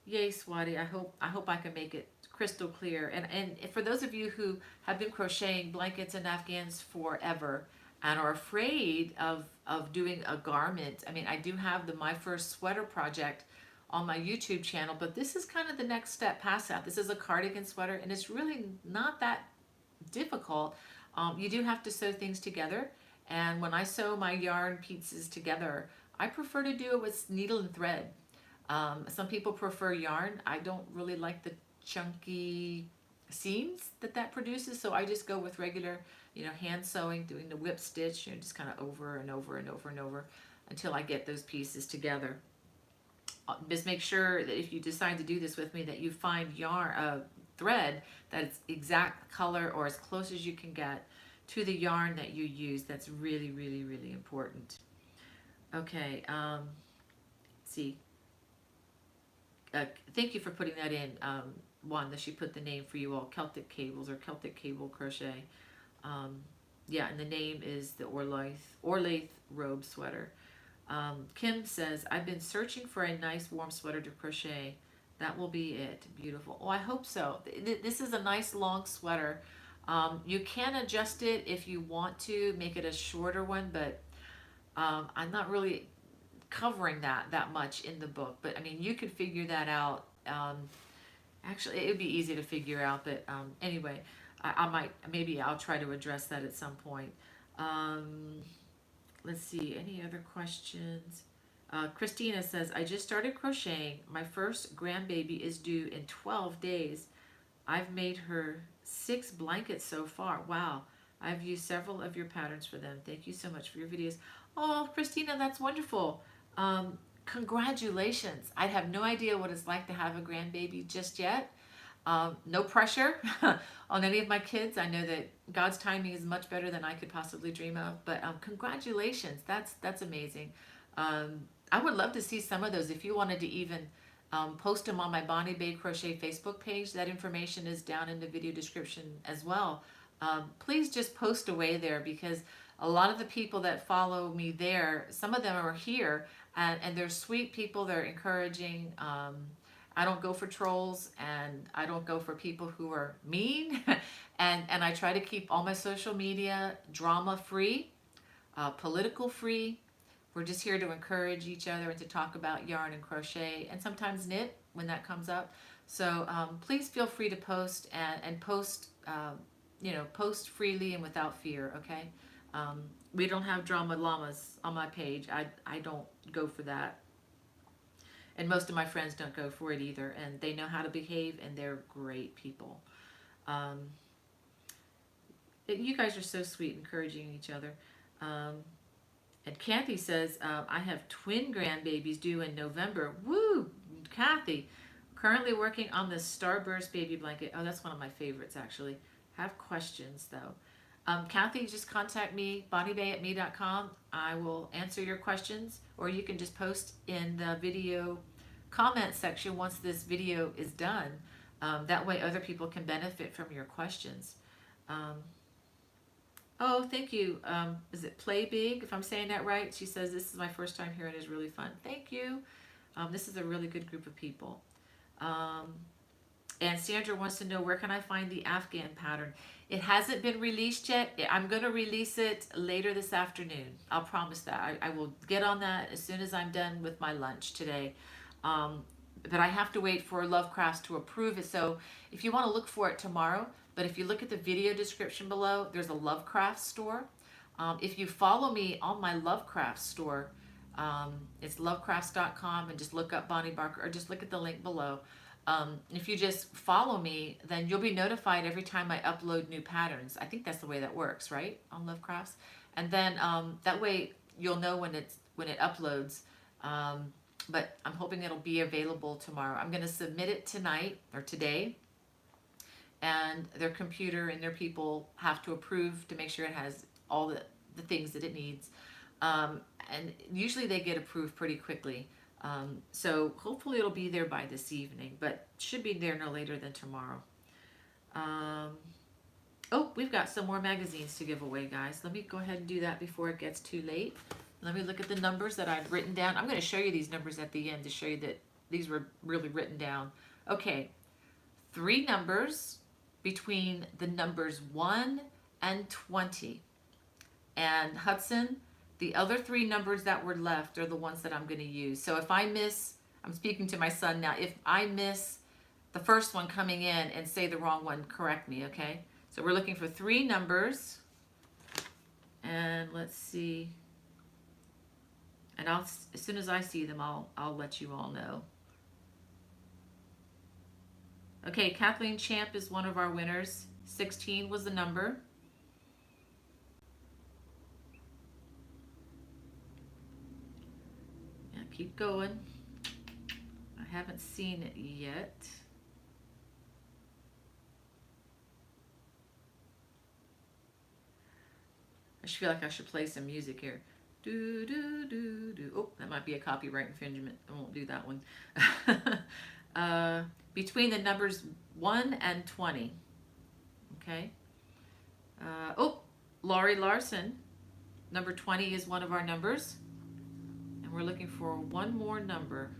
Yay, Swati. I hope I can make it crystal clear. And for those of you who have been crocheting blankets and afghans forever and are afraid of doing a garment, I mean, I do have my first sweater project on my YouTube channel, but this is kind of the next step past that. This is a cardigan sweater, and it's really not that difficult. You do have to sew things together, and when I sew my yarn pieces together, I prefer to do it with needle and thread. Some people prefer yarn. I don't really like the chunky seams that produces, so I just go with regular, hand sewing, doing the whip stitch, just kind of over and over and over and over until I get those pieces together. Just make sure that if you decide to do this with me, that you find yarn, thread that's exact color or as close as you can get to the yarn that you use. That's really, really, really important. Okay, see. Thank you for putting that in, Wanda. She put the name for you all, Celtic Cables or Celtic Cable Crochet. Yeah, and the name is the Orlaith Robe Sweater. Kim says, I've been searching for a nice warm sweater to crochet. That will be it. Beautiful. Oh, I hope so. This is a nice long sweater. You can adjust it if you want to, make it a shorter one, but I'm not really covering that much in the book. But I mean, you could figure that out. Actually, it would be easy to figure out, but anyway, maybe I'll try to address that at some point. Let's see, any other questions? Christina says, I just started crocheting. My first grandbaby is due in 12 days. I've made her 6 blankets so far. Wow. I've used several of your patterns for them. Thank you so much for your videos. Oh, Christina, that's wonderful. Congratulations. I have no idea what it's like to have a grandbaby just yet. No pressure on any of my kids. I know that God's timing is much better than I could possibly dream of, but congratulations. That's amazing. I would love to see some of those. If you wanted to even post them on my Bonnie Bay Crochet Facebook page, that information is down in the video description as well. Please just post away there, because a lot of the people that follow me there, some of them are here, and they're sweet people. They're encouraging. I don't go for trolls, and I don't go for people who are mean. and I try to keep all my social media drama free, political free. We're just here to encourage each other and to talk about yarn and crochet, and sometimes knit when that comes up. So please feel free to post and post, post freely and without fear. Okay. We don't have drama llamas on my page. I don't go for that. And most of my friends don't go for it either, and they know how to behave, and they're great people. Um, you guys are so sweet, encouraging each other. Um, and Kathy says, I have twin grandbabies due in November. Woo, Kathy. Currently working on the Starburst baby blanket. Oh, that's one of my favorites, actually. Have questions, though. Kathy, just contact me, bonniebay@me.com. I will answer your questions, or you can just post in the video comment section once this video is done. That way other people can benefit from your questions. Um, oh, thank you. Is it Play Big, if I'm saying that right? She says, this is my first time here and it's really fun. Thank you. This is a really good group of people. And Sandra wants to know, where can I find the Afghan pattern? It hasn't been released yet. I'm going to release it later this afternoon. I'll promise that. I will get on that as soon as I'm done with my lunch today. But I have to wait for Lovecrafts to approve it. So if you want to look for it tomorrow, but if you look at the video description below, there's a Lovecraft store. If you follow me on my Lovecraft store, it's lovecrafts.com, and just look up Bonnie Barker, or just look at the link below. If you just follow me, then you'll be notified every time I upload new patterns. I think that's the way that works, right? On Lovecrafts. And then that way you'll know when it uploads. But I'm hoping it'll be available tomorrow. I'm going to submit it tonight or today. And their computer and their people have to approve to make sure it has all the things that it needs. And usually they get approved pretty quickly. So hopefully it'll be there by this evening, but should be there no later than tomorrow. Oh, we've got some more magazines to give away, guys. Let me go ahead and do that before it gets too late. Let me look at the numbers that I've written down. I'm going to show you these numbers at the end to show you that these were really written down. Okay, 3 numbers between the numbers 1 and 20. And Hudson, the other 3 numbers that were left are the ones that I'm going to use. So if I miss, I'm speaking to my son now, if I miss the first one coming in and say the wrong one, correct me, okay? So we're looking for 3 numbers. And let's see. And as soon as I see them, I'll let you all know. Okay, Kathleen Champ is one of our winners. 16 was the number. Yeah, keep going. I haven't seen it yet. I feel like I should play some music here. Do, do, do, do. Oh, that might be a copyright infringement. I won't do that one. Between the numbers 1 and 20. Okay. Oh, Laurie Larson. Number 20 is one of our numbers. And we're looking for one more number.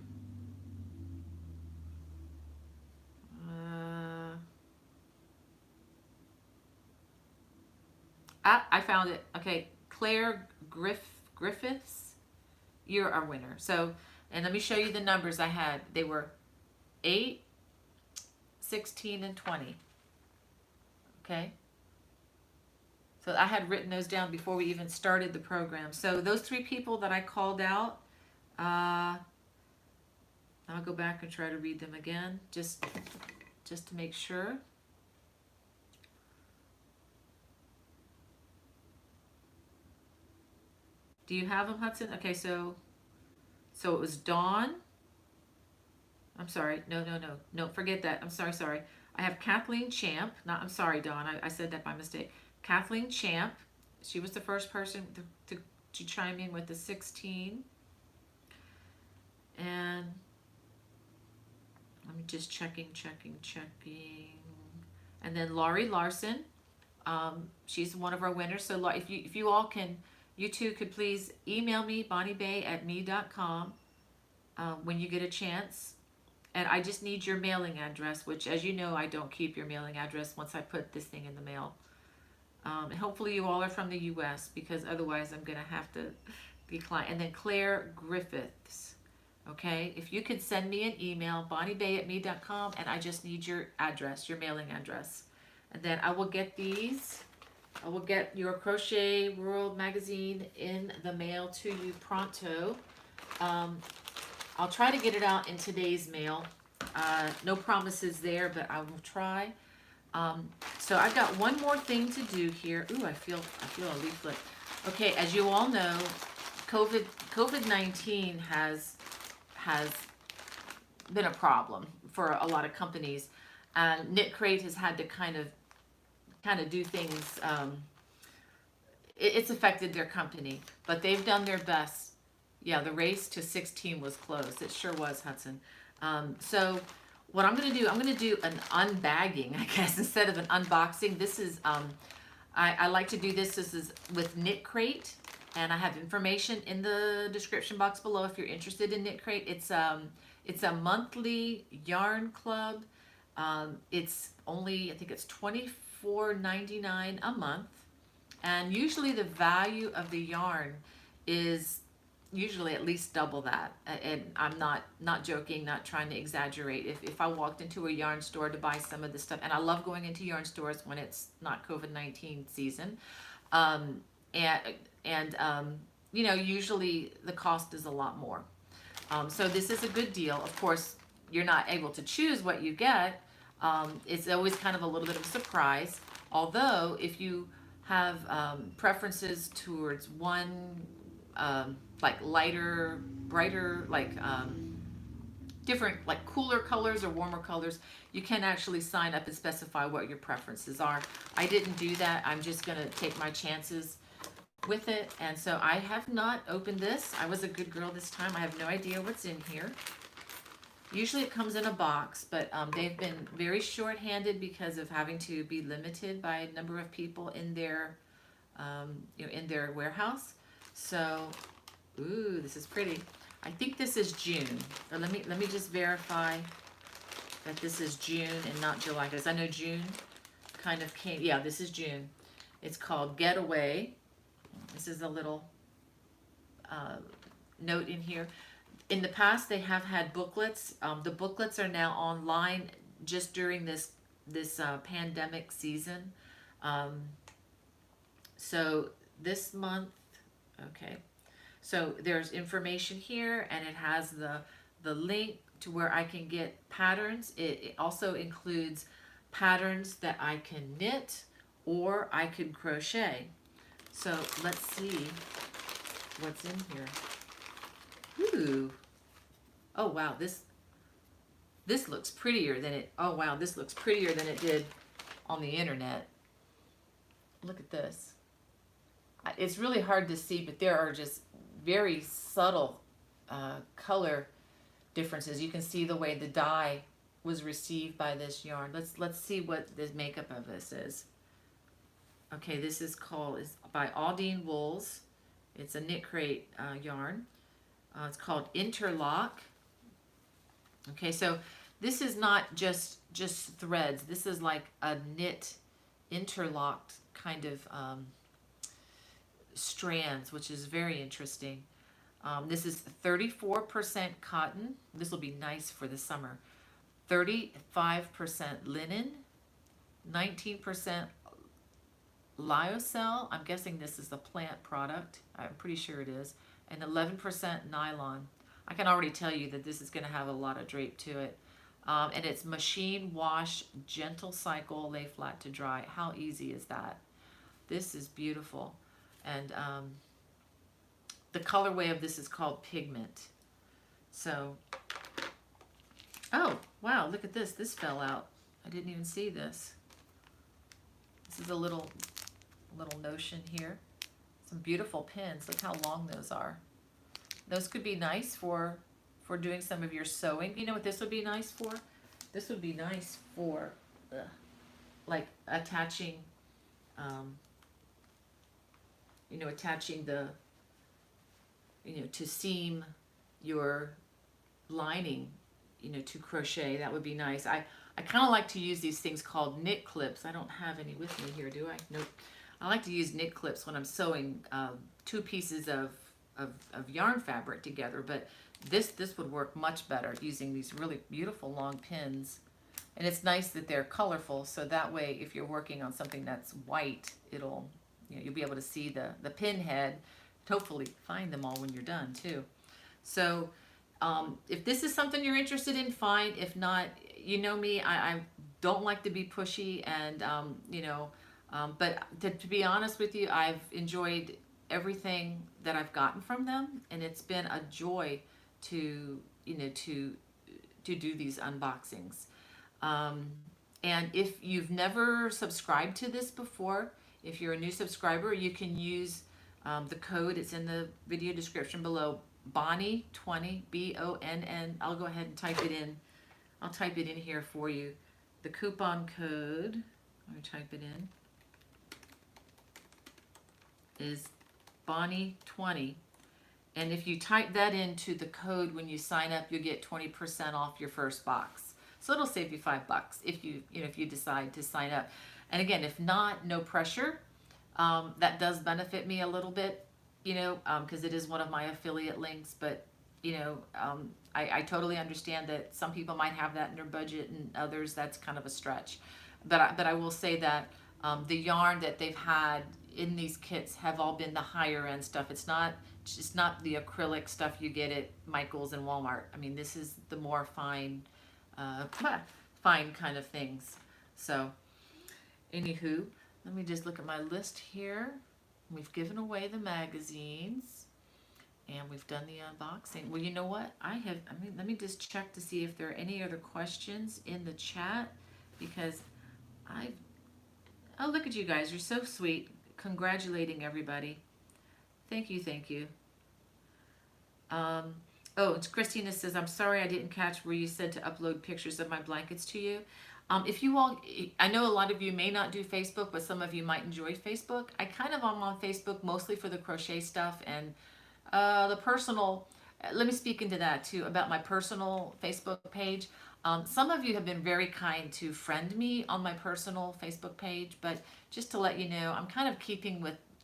I found it. Okay, Claire Griffiths, you're our winner. So, and let me show you the numbers I had. They were 8, 16, and 20. Okay. So I had written those down before we even started the program. So those 3 people that I called out, I'll go back and try to read them again, just to make sure. Do you have them, Hudson? Okay, so it was Dawn. I'm sorry. No, forget that. I'm sorry. I have Kathleen Champ. I'm sorry, Dawn. I said that by mistake. Kathleen Champ. She was the first person to chime in with the 16. And I'm just checking. And then Laurie Larson. She's one of our winners. So if you all can, you two could please email me, bonniebay@me.com, when you get a chance. And I just need your mailing address, which, as you know, I don't keep your mailing address once I put this thing in the mail. And hopefully you all are from the U.S., because otherwise I'm going to have to decline. And then Claire Griffiths. Okay, if you could send me an email, bonniebay@me.com, and I just need your address, your mailing address. And then I will get these. I will get your Crochet World magazine in the mail to you pronto. I'll try to get it out in today's mail. No promises there, but I will try. So I've got one more thing to do here. Ooh, I feel a leaflet. Okay, as you all know, COVID-19 has been a problem for a lot of companies, and KnitCrate has had to kind of do things. It's affected their company, but they've done their best. Yeah, the race to 16 was close. It sure was, Hudson. So what I'm going to do, I'm going to do an unbagging, I guess, instead of an unboxing. This is, I like to do this. This is with KnitCrate, and I have information in the description box below if you're interested in KnitCrate. It's a monthly yarn club. It's only, I think it's $24.99 a month. And usually the value of the yarn is usually at least double that. And I'm not joking, not trying to exaggerate. If I walked into a yarn store to buy some of this stuff, and I love going into yarn stores when it's not COVID-19 season, you know, usually the cost is a lot more. So this is a good deal. Of course, you're not able to choose what you get. It's always kind of a little bit of a surprise. Although, if you have preferences towards one, like lighter, brighter, like different, like cooler colors or warmer colors, you can actually sign up and specify what your preferences are. I didn't do that. I'm just going to take my chances with it. And so I have not opened this. I was a good girl this time. I have no idea what's in here. Usually it comes in a box, but they've been very short-handed because of having to be limited by a number of people in their, in their warehouse. So, ooh, this is pretty. I think this is June. But let me just verify that this is June and not July, because I know June kind of came. Yeah, this is June. It's called Getaway. This is a little note in here. In the past, they have had booklets. The booklets are now online just during this pandemic season. So this month, okay. So there's information here, and it has the link to where I can get patterns. It also includes patterns that I can knit or I could crochet. So let's see what's in here. Ooh. Oh wow, this looks prettier than it, oh wow, this looks prettier than it did on the internet. Look at this. It's really hard to see, but there are just very subtle color differences. You can see the way the dye was received by this yarn. Let's see what the makeup of this is. Okay, this is by Aldine Wools. It's a KnitCrate yarn. It's called Interlock. Okay, so this is not just threads. This is like a knit interlocked kind of strands, which is very interesting. This is 34% cotton. This will be nice for the summer. 35% linen, 19% lyocell. I'm guessing this is the plant product. I'm pretty sure it is. And 11% nylon. I can already tell you that this is going to have a lot of drape to it. And it's machine wash, gentle cycle, lay flat to dry. How easy is that? This is beautiful. And the colorway of this is called Pigment. So, oh, wow, look at this. This fell out. I didn't even see this. This is a little notion here. Some beautiful pins. Look how long those are. Those could be nice for doing some of your sewing. You know what this would be nice for? This would be nice for like attaching, attaching the, to seam your lining, to crochet. That would be nice. I kind of like to use these things called knit clips. I don't have any with me here, do I? Nope. I like to use knit clips when I'm sewing two pieces of yarn fabric together, but this would work much better using these really beautiful long pins. And it's nice that they're colorful, so that way if you're working on something that's white, it'll, you'll be able to see the pin head, and hopefully find them all when you're done too. So If this is something you're interested in, fine. If not, you know me, I don't like to be pushy, and but to be honest with you, I've enjoyed everything that I've gotten from them, and it's been a joy to to do these unboxings. Um, and if you've never subscribed to this before, if you're a new subscriber, you can use the code. It's in the video description below. Bonnie20, BONN. I'll go ahead and type it in. I'll type it in here for you. The coupon code, let me type it in, is Bonnie20. And if you type that into the code when you sign up, you'll get 20% off your first box. So it'll save you $5 if if you decide to sign up. And again, if not, no pressure. That does benefit me a little bit, because it is one of my affiliate links. But I totally understand that some people might have that in their budget, and others that's kind of a stretch. But I will say that the yarn that they've had in these kits have all been the higher end stuff. It's not the acrylic stuff you get at Michael's and Walmart. I mean, this is the more fine, fine kind of things. So, anywho, let me just look at my list here. We've given away the magazines, and we've done the unboxing. Well, you know what? Let me just check to see if there are any other questions in the chat, because oh, look at you guys. You're so sweet. Congratulating everybody. Thank you, thank you. It's Christina says, I'm sorry I didn't catch where you said to upload pictures of my blankets to you. If you all, I know a lot of you may not do Facebook, but some of you might enjoy Facebook. I kind of am on Facebook mostly for the crochet stuff and the personal. Let me speak into that too, about my personal Facebook page. Some of you have been very kind to friend me on my personal Facebook page, but just to let you know, I'm kind of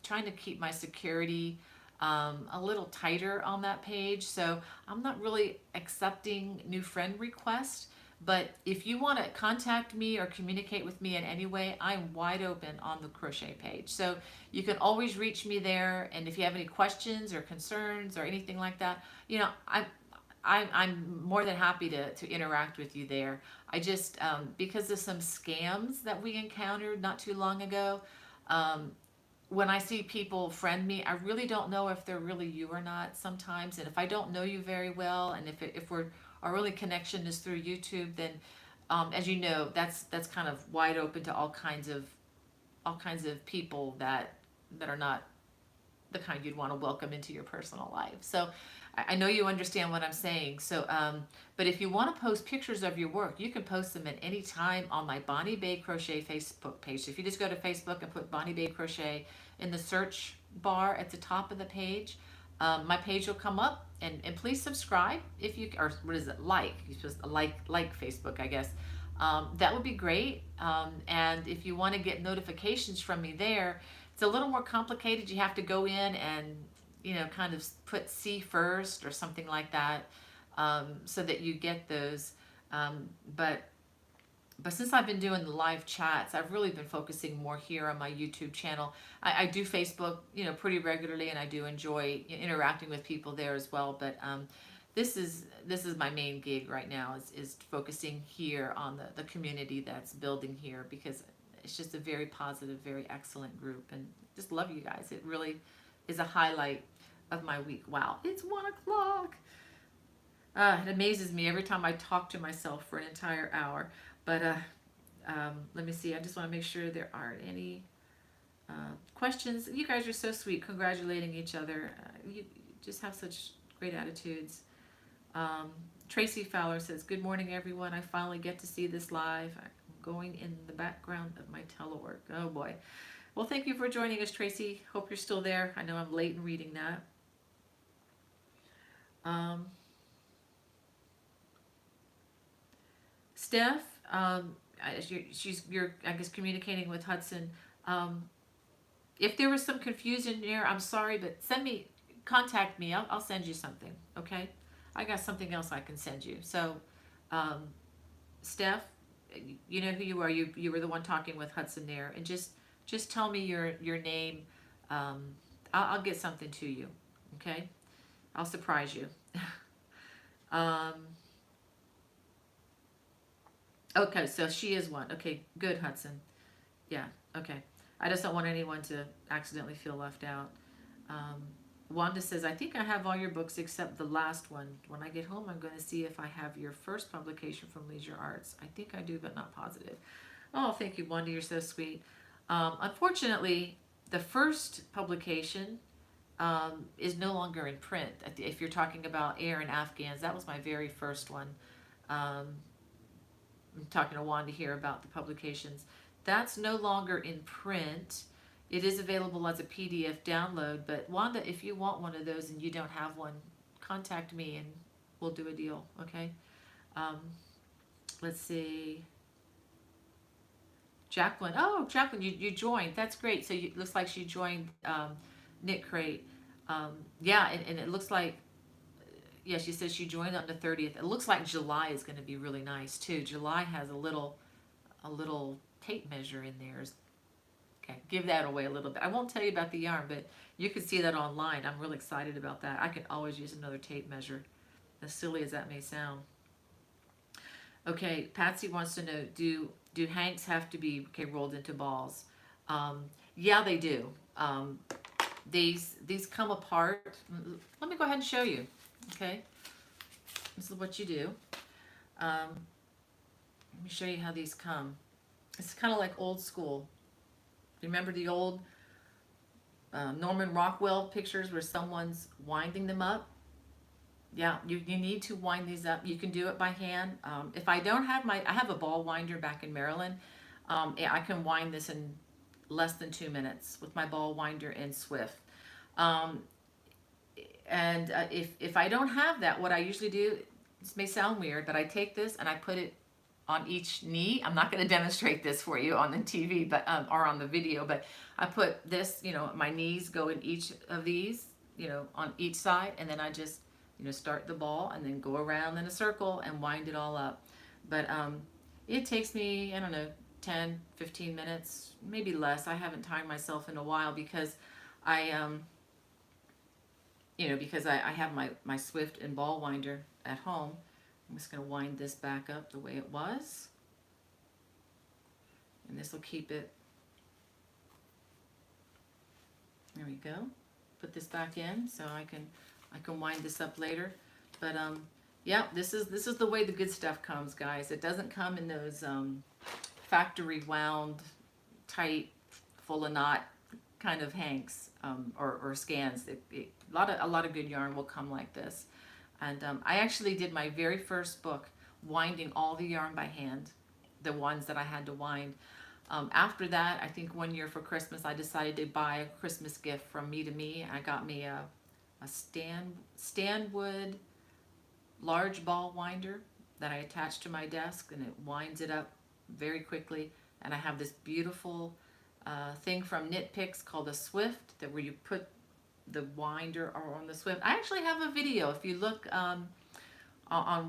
trying to keep my security a little tighter on that page. So I'm not really accepting new friend requests. But if you want to contact me or communicate with me in any way, I'm wide open on the crochet page. So you can always reach me there. And if you have any questions or concerns or anything like that, I'm more than happy to interact with you there. I just, because of some scams that we encountered not too long ago, when I see people friend me, I really don't know if they're really you or not sometimes. And if I don't know you very well, and if our only connection is through YouTube, then as you know, that's kind of wide open to all kinds of people that are not the kind you'd want to welcome into your personal life. So I know you understand what I'm saying. So, but if you want to post pictures of your work, you can post them at any time on my Bonnie Bay Crochet Facebook page. So if you just go to Facebook and put Bonnie Bay Crochet in the search bar at the top of the page, my page will come up, and please subscribe if you, or what is it, like, you're supposed to like Facebook, I guess. That would be great. And if you want to get notifications from me there, it's a little more complicated. You have to go in and, kind of put see first or something like that, so that you get those. But since I've been doing the live chats, I've really been focusing more here on my YouTube channel. I do Facebook, pretty regularly, and I do enjoy interacting with people there as well. But this is my main gig right now, is focusing here on the community that's building here, because it's just a very positive, very excellent group, and just love you guys. It really is a highlight of my week. Wow, it's 1 o'clock. It amazes me every time I talk to myself for an entire hour. But let me see. I just want to make sure there aren't any questions. You guys are so sweet, congratulating each other. You just have such great attitudes. Tracy Fowler says, good morning, everyone. I finally get to see this live. I'm going in the background of my telework. Oh, boy. Well, thank you for joining us, Tracy. Hope you're still there. I know I'm late in reading that. Steph, you're I guess communicating with Hudson. If there was some confusion there, I'm sorry, but contact me. I'll send you something. Okay, I got something else I can send you. So, Steph, you know who you are. You were the one talking with Hudson there, and just tell me your name. I'll get something to you. Okay, I'll surprise you. Um, okay, so she is one. Okay, good, Hudson. Yeah, okay. I just don't want anyone to accidentally feel left out. Um, Wanda says, I think I have all your books except the last one. When I get home, I'm going to see if I have your first publication from Leisure Arts. I think I do, but not positive. Oh, thank you, Wanda. You're so sweet. Unfortunately, the first publication is no longer in print. If you're talking about Air and Afghans, that was my very first one. Um, I'm talking to Wanda here about the publications. That's no longer in print. It is available as a PDF download, but Wanda, if you want one of those and you don't have one, contact me and we'll do a deal, okay? Um, let's see. Jacqueline, oh, Jacqueline, you joined. That's great. So it looks like she joined KnitCrate. Yeah, and it looks like, yeah, she says she joined on the 30th. It looks like July is going to be really nice too. July has a little tape measure in there. Okay, give that away a little bit. I won't tell you about the yarn, but you can see that online. I'm really excited about that. I can always use another tape measure, as silly as that may sound. Okay, Patsy wants to know, do hanks have to be rolled into balls? Yeah, they do. These come apart. Let me go ahead and show you. Okay, this is what you do. Let me show you how these come. It's kind of like old school. Remember the old Norman Rockwell pictures where someone's winding them up? Yeah, you need to wind these up. You can do it by hand. If I don't have I have a ball winder back in Maryland. I can wind this in less than 2 minutes with my ball winder and Swift. Um, and if I don't have that, what I usually do, this may sound weird, but I take this and I put it on each knee. I'm not going to demonstrate this for you on the TV, but or on the video, but I put this, my knees go in each of these, on each side, and then I just, start the ball and then go around in a circle and wind it all up. But it takes me, I don't know, 10, 15 minutes, maybe less. I haven't timed myself in a while because I have my Swift and ball winder at home. I'm just going to wind this back up the way it was. And this will keep it. There we go. Put this back in so I can wind this up later. But yeah, this is the way the good stuff comes, guys. It doesn't come in those factory wound, tight, full of knot kind of hanks or scans. A lot of good yarn will come like this. And I actually did my very first book winding all the yarn by hand, the ones that I had to wind. After that, I think one year for Christmas, I decided to buy a Christmas gift from Me to Me. I got me a Stanwood large ball winder that I attach to my desk, and it winds it up very quickly. And I have this beautiful thing from Knit Picks called a Swift, that where you put the winder or on the Swift. I actually have a video. If you look on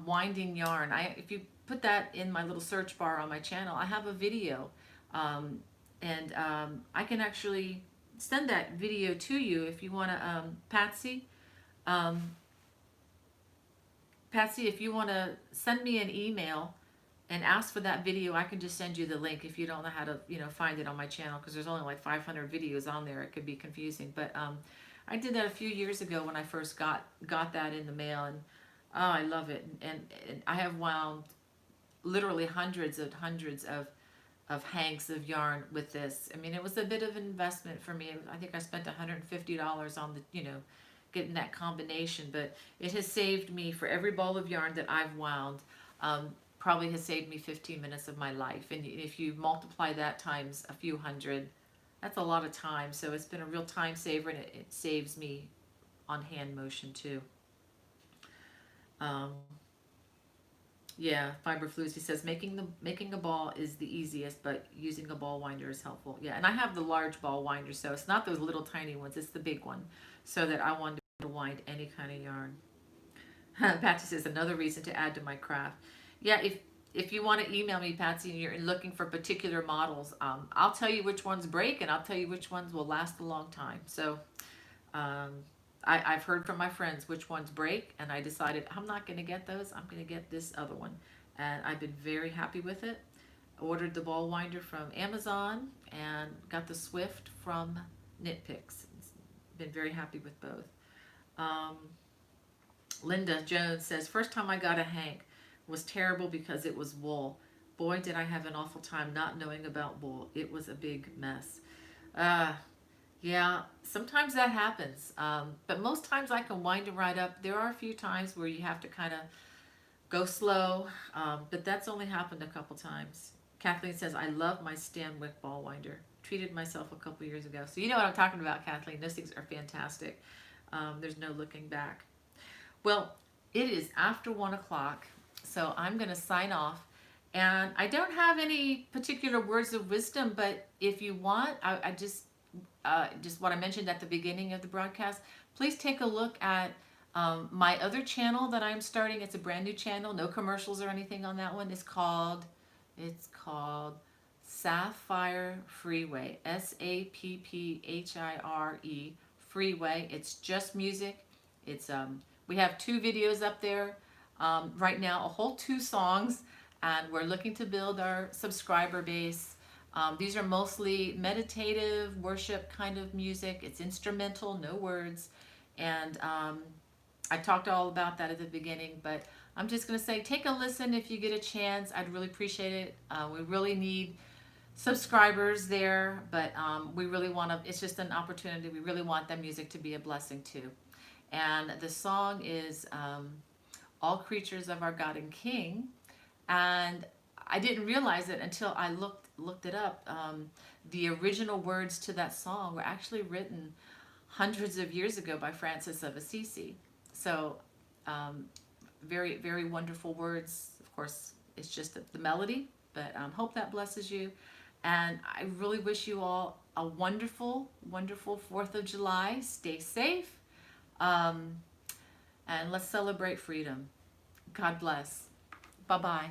winding yarn, if you put that in my little search bar on my channel, I have a video, and I can actually send that video to you if you want to, Patsy. Patsy, if you want to send me an email and ask for that video, I can just send you the link if you don't know how to find it on my channel, because there's only like 500 videos on there. It could be confusing, but I did that a few years ago when I first got that in the mail, and oh, I love it. And I have wound literally hundreds of hanks of yarn with this. I mean, it was a bit of an investment for me. I think I spent $150 on the getting that combination, but it has saved me, for every ball of yarn that I've wound, probably has saved me 15 minutes of my life. And if you multiply that times a few hundred, that's a lot of time. So it's been a real time saver, and it saves me on hand motion too. Yeah, Fiber Fluids, he says making a ball is the easiest, but using a ball winder is helpful. Yeah, and I have the large ball winder, so it's not those little tiny ones, it's the big one, so that I want to wind any kind of yarn. Patsy says another reason to add to my craft. Yeah, if you want to email me, Patsy, and you're looking for particular models, I'll tell you which ones break, and I'll tell you which ones will last a long time. So I I've heard from my friends which ones break, and I decided I'm not going to get those. I'm going to get this other one, and I've been very happy with it. Ordered the ball winder from Amazon and got the Swift from KnitPicks. Been very happy with both. Um, Linda Jones says, first time I got a hank was terrible because it was wool. Boy, did I have an awful time not knowing about wool. It was a big mess. Uh, yeah, sometimes that happens. But most times I can wind it right up. There are a few times where you have to kind of go slow, but that's only happened a couple times. Kathleen says, I love my Stanwick ball winder. Treated myself a couple years ago. So you know what I'm talking about, Kathleen. Those things are fantastic. There's no looking back. Well, it is after 1 o'clock, so I'm going to sign off. And I don't have any particular words of wisdom, but if you want, I just what I mentioned at the beginning of the broadcast, please take a look at my other channel that I'm starting. It's a brand new channel, no commercials or anything on that one. It's called Sapphire Freeway, Sapphire Freeway. It's just music. It's we have 2 videos up there right now, a whole 2 songs, and we're looking to build our subscriber base. These are mostly meditative, worship kind of music. It's instrumental, no words. And I talked all about that at the beginning, but I'm just going to say take a listen if you get a chance. I'd really appreciate it. We really need subscribers there, but we really want to, it's just an opportunity. We really want that music to be a blessing too. And the song is All Creatures of Our God and King. And I didn't realize it until I looked it up. The original words to that song were actually written hundreds of years ago by Francis of Assisi. So very, very wonderful words. Of course, it's just the melody, but hope that blesses you. And I really wish you all a wonderful, wonderful 4th of July. Stay safe. And let's celebrate freedom. God bless. Bye-bye.